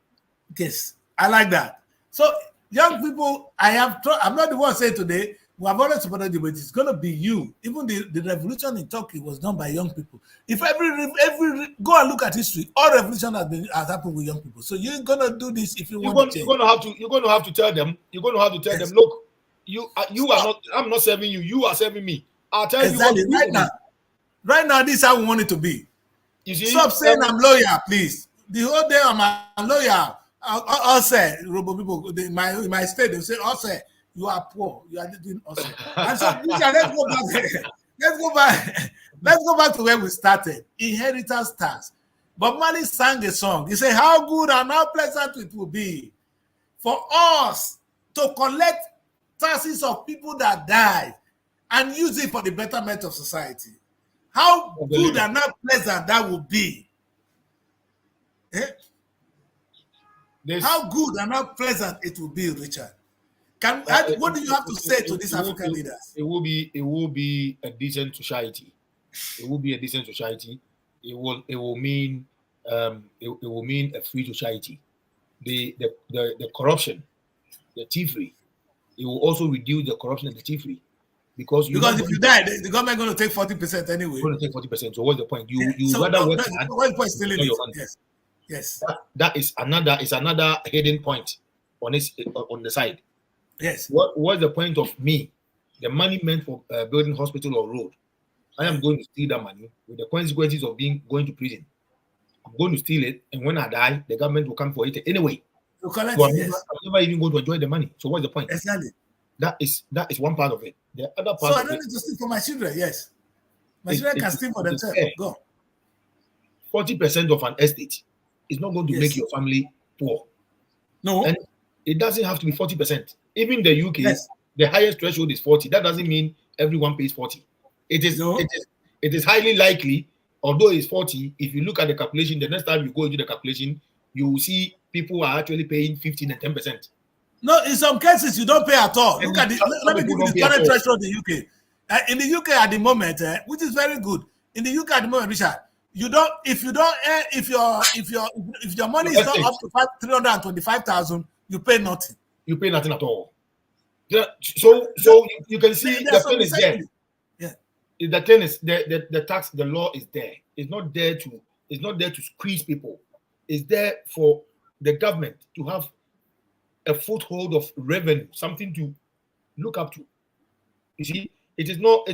Yes, I like that. So, young people, I'm not the one saying today, we have already supported you, but it's going to be you. Even the revolution in Turkey was done by young people. If every go and look at history, all revolution has happened with young people. So you're going to do this if you want to change. You're going to have to tell them. You're going to have to tell them, look, you are not. I'm not serving you. You are serving me. I'll tell exactly. you what Right now, this is how we want it to be. You see, stop saying I'm loyal, please. The whole day I'm loyal. I'll say, Robo people in my state, they say, also, you are poor. You are doing also. And so, let's go back. Let's go back to where we started. Inheritance tax. Bob Marley sang a song. He said, how good and how pleasant it will be for us to collect taxes of people that died and use it for the betterment of society. How good and how pleasant that would be. How good and how pleasant it will be, Richard. What do you have to say to these African leaders? It will be a decent society. It will be a decent society. It will mean a free society. The corruption, the thievery, it will also reduce the corruption and the thievery. Because if you die, the government is going to take 40% anyway. Going to take 40%. So what's the point? Rather work hard. What's the point stealing it? Yes. That is another hidden point on the side. Yes. What's the point of me? The money meant for building hospital or road. I am going to steal that money with the consequences of going to prison. I'm going to steal it, and when I die, the government will come for it anyway. I'm never even going to enjoy the money. So what's the point? Exactly. That is one part of it. The other part. So I don't need to steal for my children. Yes, my children can steal for themselves. Go. 40% of an estate is not going to make your family poor. No, and it doesn't have to be 40%. Even the UK, the highest threshold is 40. That doesn't mean everyone pays 40. It is highly likely, although it's 40. If you look at the calculation, the next time you go into the calculation, you will see people are actually paying 15 and 10%. No, in some cases you don't pay at all. Look at let me give you the current threshold in the UK. In the UK at the moment, which is very good. In the UK at the moment, Richard, if your money is not up to 325,000, you pay nothing. You pay nothing at all. So you can see the thing is there. Yeah. The thing is the tax, the law is there. It's not there to squeeze people. It's there for the government to have a foothold of revenue, something to look up to. You see, it is not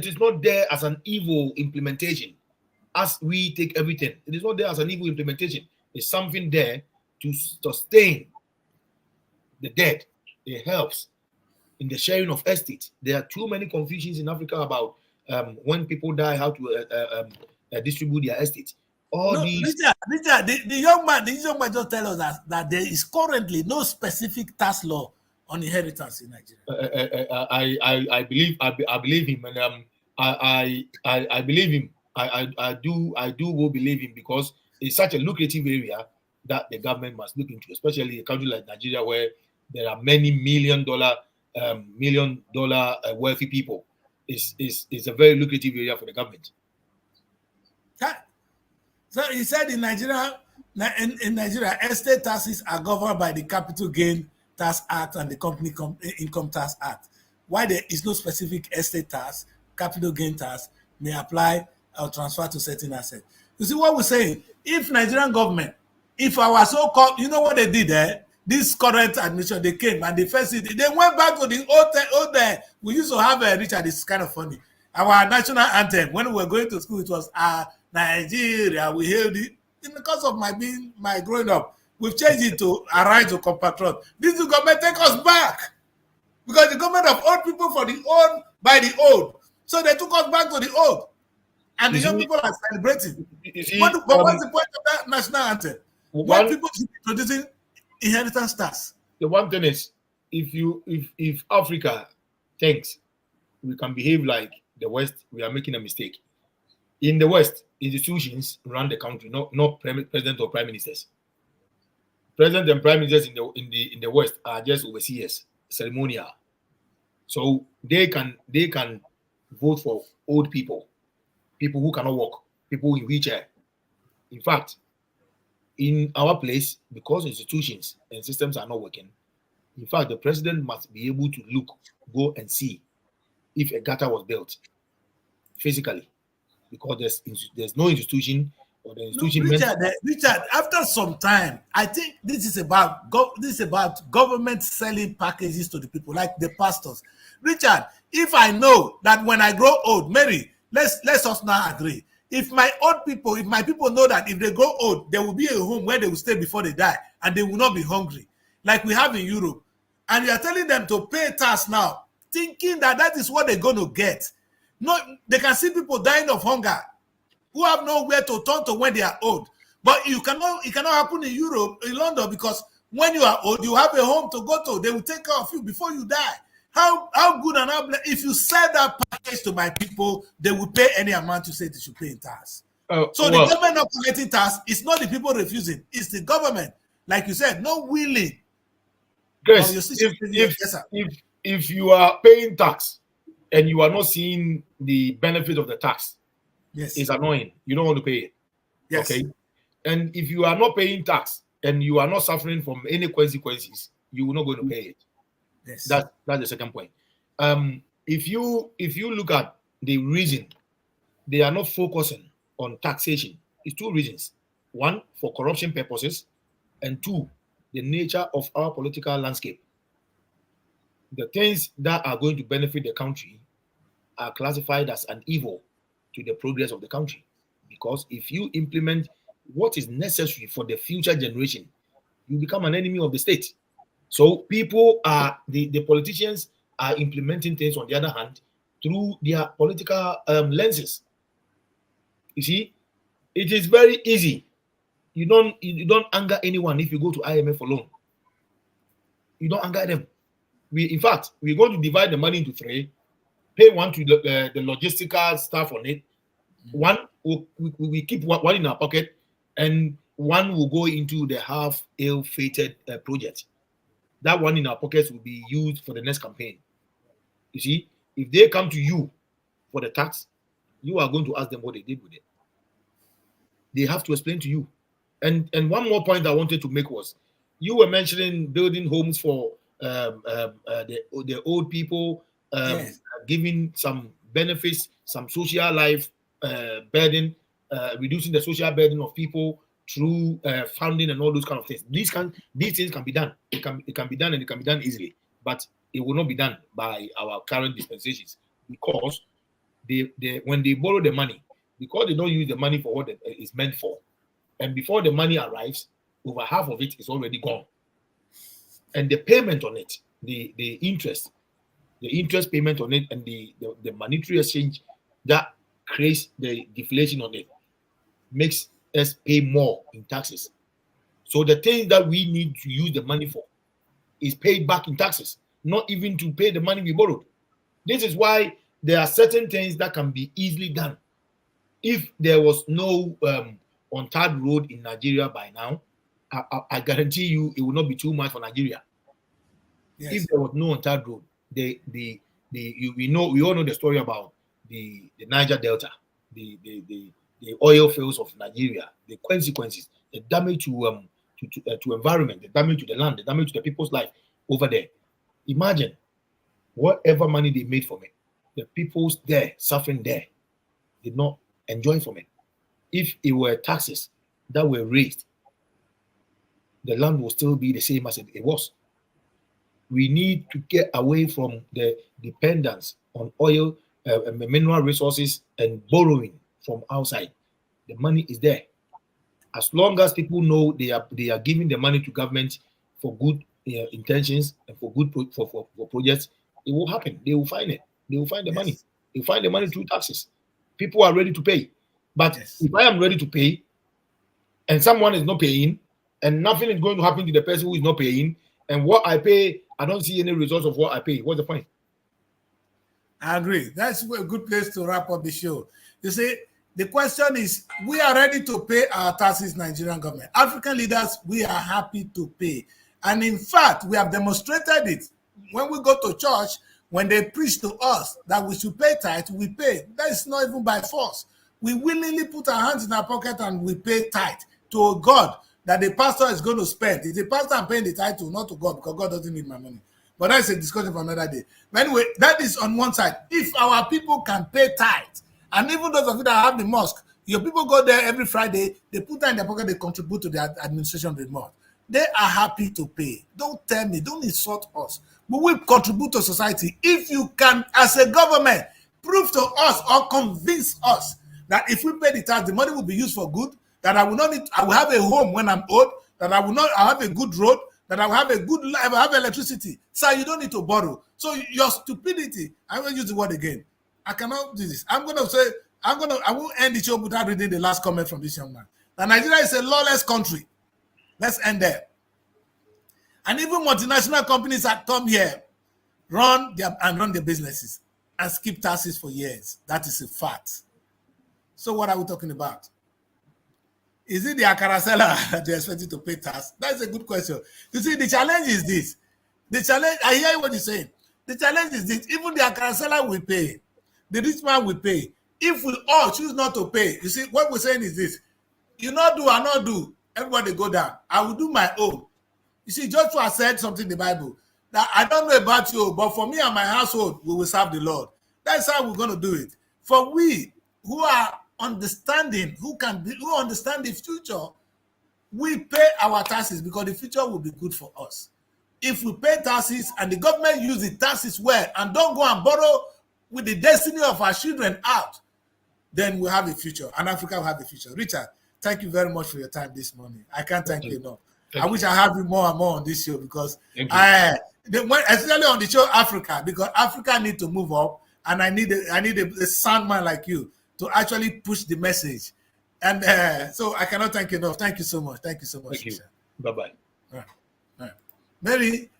there as an evil implementation, as we take everything. It is not there as an evil implementation. It's something there to sustain the dead. It helps in the sharing of estate. There are too many confusions in Africa about when people die, how to distribute their estate. Richard, the young man just tell us that there is currently no specific tax law on inheritance in Nigeria. I believe him, and I believe him. I do believe him, because it's such a lucrative area that the government must look into, especially a country like Nigeria, where there are many million dollar wealthy people. It's a very lucrative area for the government. So he said in Nigeria, estate taxes are governed by the Capital Gain Tax Act and the Company Income Tax Act. Why there is no specific estate tax, capital gain tax may apply or transfer to certain assets. You see what we're saying? If Nigerian government, if our so-called, you know what they did there? This current administration, they came and they went back to the old we used to have Richard, it's kind of funny. Our national anthem, when we were going to school, it was Nigeria, we hailed it. In the course of my growing up, we've changed it to Arise to Compatriot. This government take us back, because the government of old people for the old by the old. So they took us back to the old. And the young people are celebrating. But what's the point of that national anthem? When people should be producing inheritance tax. The one thing is, if Africa thinks we can behave like the West, we are making a mistake. In the West, institutions run the country, not president or prime ministers. President and prime ministers in the West are just overseers, ceremonial. So they can vote for old people who cannot walk, people in wheelchair. In fact, in our place, because institutions and systems are not working, in fact, the president must be able to go and see if a gutter was built physically, because there's no institution or the institution. Richard, after some time, I think this is about government selling packages to the people, like the pastors. Richard, if I know that when I grow old, Mary, let's us now agree. If my people know that if they grow old, there will be a home where they will stay before they die, and they will not be hungry, like we have in Europe, and you are telling them to pay tax now, thinking that is what they're going to get. No, they can see people dying of hunger who have nowhere to turn to when they are old. But it cannot happen in Europe, in London, because when you are old, you have a home to go to. They will take care of you before you die. How good and how if you sell that package to my people, they will pay any amount you say they should pay in tax. The government not collecting tax, it's not the people refusing, it's the government. Like you said, not willing. Yes, if you are paying tax and you are not seeing the benefit of the tax, yes, it's annoying. You don't want to pay it. Yes. Okay. And if you are not paying tax and you are not suffering from any consequences, you will not going to pay it. Yes. That's the second point. If you look at the reason they are not focusing on taxation, it's two reasons. One, for corruption purposes, and two, the nature of our political landscape. The things that are going to benefit the country are classified as an evil to the progress of the country. Because if you implement what is necessary for the future generation, you become an enemy of the state. So people the politicians are implementing things, on the other hand, through their political lenses. You see, it is very easy. You don't anger anyone if you go to IMF for loan. You don't anger them. In fact, we're going to divide the money into three, pay one to the logistical staff on it. One, we keep one in our pocket, and one will go into the half ill-fated project. That one in our pockets will be used for the next campaign. You see, if they come to you for the tax, you are going to ask them what they did with it. They have to explain to you. And one more point I wanted to make was, you were mentioning building homes for the old people, Yes. giving some benefits, some social life burden, reducing the social burden of people through funding and all those kind of things. These things can be done. It can be done, and it can be done easily, but it will not be done by our current dispensations, because when they borrow the money, because they don't use the money for what it is meant for, and before the money arrives, over half of it is already gone. And the payment on it, the interest payment on it, and the monetary exchange that creates the deflation on it, makes us pay more in taxes. So the things that we need to use the money for is paid back in taxes, not even to pay the money we borrowed. This is why there are certain things that can be easily done. If there was no untarred road in Nigeria by now, I guarantee you it will not be too much for Nigeria. Yes. If there was no untarred road, we all know the story about the Niger Delta, the oil fields of Nigeria, the consequences, the damage to environment, the damage to the land, the damage to the people's life over there. Imagine whatever money they made from it, the people's there suffering there did not enjoy from it. If it were taxes that were raised, the land will still be the same as it was. We need to get away from the dependence on oil, mineral resources, and borrowing from outside. The money is there. As long as people know they are giving the money to government for good intentions and for good for projects, it will happen. They will find it. They will find the money. They will find the money through taxes. People are ready to pay. But if I am ready to pay and someone is not paying, and nothing is going to happen to the person who is not paying, and what I pay, I don't see any results of what I pay, what's the point? I agree. That's a good place to wrap up the show. You see, the question is, we are ready to pay our taxes, Nigerian government. African leaders, we are happy to pay. And in fact, we have demonstrated it. When we go to church, when they preach to us that we should pay tithe, we pay. That is not even by force. We willingly put our hands in our pocket and we pay tithe to a God that the pastor is going to spend. It's the pastor I'm paying the tithe to, not to God, because God doesn't need my money. But that's a discussion for another day. But anyway, that is on one side. If our people can pay tithe, and even those of you that have the mosque, your people go there every Friday, they put that in their pocket, they contribute to the administration of the mosque. They are happy to pay. Don't tell me, don't insult us. But we contribute to society. If you can, as a government, prove to us or convince us that if we pay the tax, the money will be used for good, that I will have a home when I'm old, that I have a good road, that I will have a good life, I will have electricity. Sir, you don't need to borrow. So your stupidity, I will use the word again. I cannot do this. I won't end the show without reading the last comment from this young man. That Nigeria is a lawless country. Let's end there. And even multinational companies that come here run their businesses and skip taxes for years. That is a fact. So what are we talking about? Is it the Akara seller that they're expected to pay tax? That's a good question. You see, the challenge is this. The challenge, I hear what you're saying. The challenge is this. Even the Akara seller will pay. The rich man will pay. If we all choose not to pay, you see, what we're saying is this. You not do, I not do. Everybody go down. I will do my own. You see, Joshua said something in the Bible. That I don't know about you, but for me and my household, we will serve the Lord. That's how we're going to do it. For we who are understanding, who understand the future, we pay our taxes because the future will be good for us. If we pay taxes and the government use the taxes well and don't go and borrow with the destiny of our children out, then we'll have a future, and Africa will have a future. Richard, thank you very much for your time this morning. I can't thank you enough. I wish I have you more and more on this show, because especially on the show Africa, because Africa need to move up, and I need a sound man like you to actually push the message. And so I cannot thank you enough. Thank you so much. Thank you so much. Thank you. Bye-bye. All right. Mary,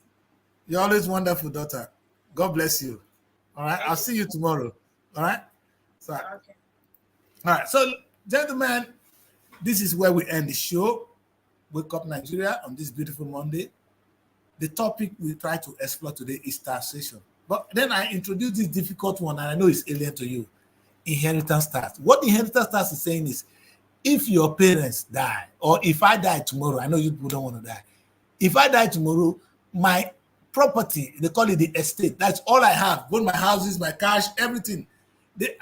you're always wonderful, daughter. God bless you. All right. I'll see you tomorrow. All right. So, okay. All right. So, gentlemen, this is where we end the show. Wake Up Nigeria on this beautiful Monday. The topic we try to explore today is taxation. But then I introduced this difficult one, and I know it's alien to you. inheritance tax. What inheritance tax is saying is, if your parents die, or if I die tomorrow, I know you people don't want to die. If I die tomorrow, my property, they call it the estate, that's all I have, both my houses, my cash, everything.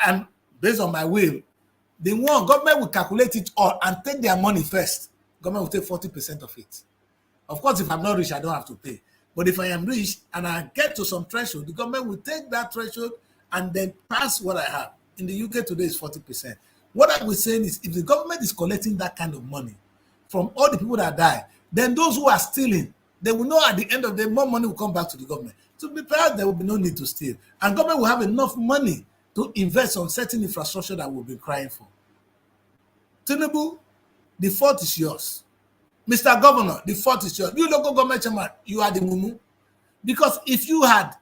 And based on my will, government will calculate it all and take their money first. Government will take 40% of it. Of course, if I'm not rich, I don't have to pay. But if I am rich and I get to some threshold, the government will take that threshold and then pass what I have. In the UK today is 40%. What I was saying is, if the government is collecting that kind of money from all the people that die, then those who are stealing, they will know at the end of the day, more money will come back to the government. So perhaps there will be no need to steal. And government will have enough money to invest on certain infrastructure that we've been crying for. Tinubu, the fault is yours. Mr. Governor, the fault is yours. You local government chairman, you are the mumu. Because if you had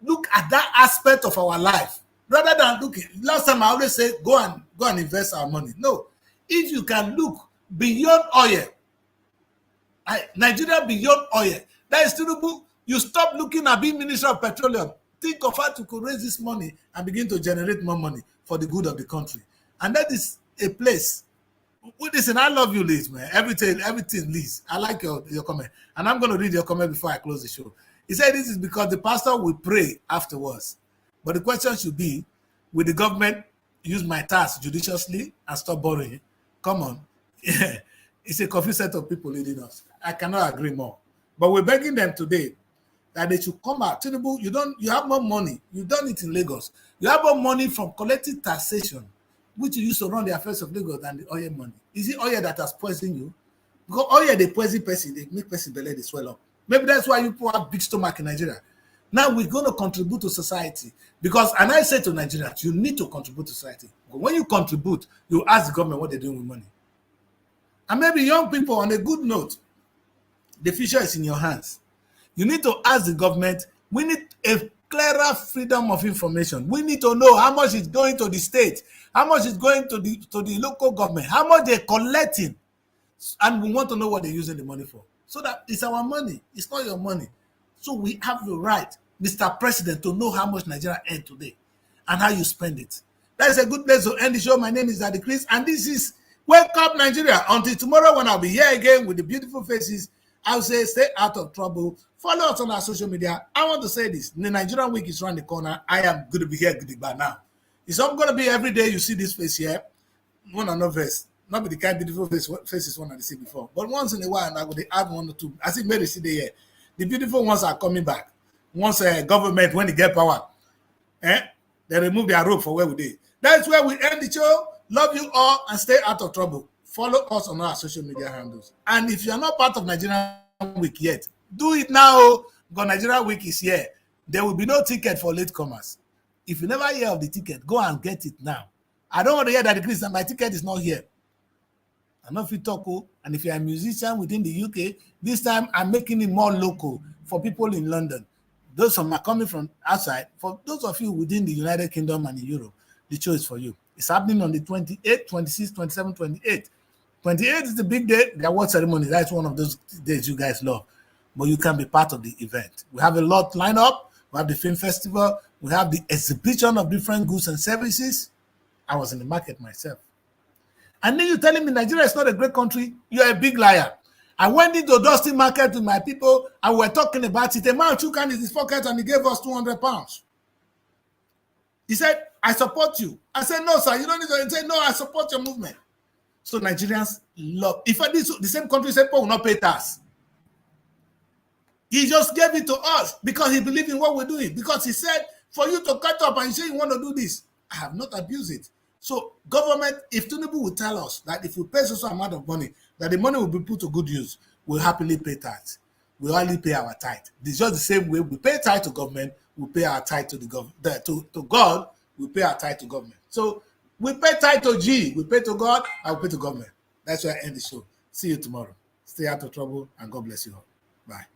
look at that aspect of our life, rather than looking, last time I always say, go and invest our money. No, if you can look beyond oil, Nigeria beyond oil, that is Tinubu, you stop looking at being Minister of Petroleum. Think of how to raise this money and begin to generate more money for the good of the country. And that is a place. Listen, I love you, Liz, man. Everything, Liz. I like your comment. And I'm going to read your comment before I close the show. He said this is because the pastor will pray afterwards. But the question should be, will the government use my tax judiciously and stop borrowing? Come on. It's a confused set of people leading us. I cannot agree more. But we're begging them today that they should come out. Tinubu, you have more money. You've done it in Lagos. You have more money from collective taxation, which you used to run the affairs of Lagos, than the oil money. Is it oil that has poisoned you? Because oil, they poison person, they make person belly, they swell up. Maybe that's why you people have big stomach in Nigeria. Now we're going to contribute to society. Because, and I say to Nigerians, you need to contribute to society. But when you contribute, you ask the government what they're doing with money. And maybe young people, on a good note, the future is in your hands. You need to ask the government, we need a clearer freedom of information. We need to know how much is going to the state, how much is going to the local government, how much they're collecting. And we want to know what they're using the money for. So that it's our money, it's not your money. So we have the right, Mr. President, to know how much Nigeria earns today and how you spend it. That is a good place to end the show. My name is Daddy Chris, and this is Wake Up Nigeria. Until tomorrow, when I'll be here again with the beautiful faces, I'll say stay out of trouble. Follow us on our social media. I want to say this. The Nigerian week is around the corner. I am going to be here by now. It's not going to be every day you see this face here. One or no face. Not be the kind of beautiful faces one I see before. But once in a while, I will add one or two. I see Mary see here. The beautiful ones are coming back. Once government, when they get power, they remove their rope for where we did. That's where we end the show. Love you all and stay out of trouble. Follow us on our social media handles. And if you're not part of Nigerian Week yet, do it now, because Nigerian Week is here. There will be no ticket for latecomers. If you never hear of the ticket, go and get it now. I don't want to hear that the my ticket is not here. I'm not fit talk, and if you're a musician within the UK, this time I'm making it more local for people in London. Those of them are coming from outside. For those of you within the United Kingdom and in Europe, the show is for you. It's happening on the 28th, 26th, 27th, 28th. 28th is the big day, the award ceremony. That's one of those days you guys love. But you can be part of the event. We have a lot lined up. We have the film festival. We have the exhibition of different goods and services. I was in the market myself. And then you're telling me Nigeria is not a great country? You're a big liar. I went into Dusty Market with my people and we're talking about it. A man took in his pocket and he gave us £200. He said, I support you. I said, no, sir, you don't need to. He said, no, I support your movement. So Nigerians love. If I did the same country said, Paul will not pay tax. He just gave it to us because he believed in what we're doing. Because he said, for you to cut up and say you want to do this, I have not abused it. So government, if Tinubu will tell us that if we pay some amount of money, that the money will be put to good use, we'll happily pay tax. We'll only pay our tithe. It's just the same way we pay tithe to government, we pay our tithe to the government. To God, we pay our tithe to government. So we pay tithe to G, we pay to God, I will pay to government. That's why I end the show. See you tomorrow. Stay out of trouble and God bless you all. Bye.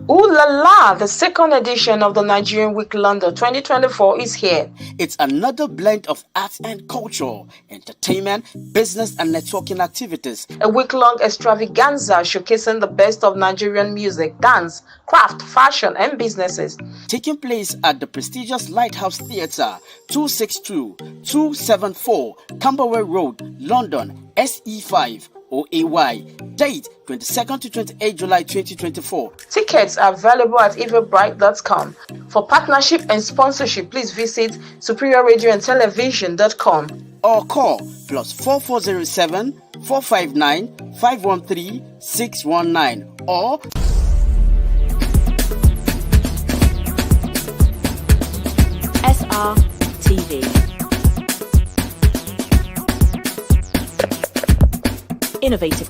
Ooh la la! The second edition of the Nigerian Week London 2024 is here. It's another blend of arts and culture, entertainment, business and networking activities. A week-long extravaganza showcasing the best of Nigerian music, dance, craft, fashion and businesses. Taking place at the prestigious Lighthouse Theatre, 262-274 Camberwell Road, London, SE5 OAY. Date 22nd to 28 July 2024. Tickets are available at eventbrite.com. For partnership and sponsorship, please visit superiorradioandtelevision.com or call +4407 459 513 619 or SRTV. Innovative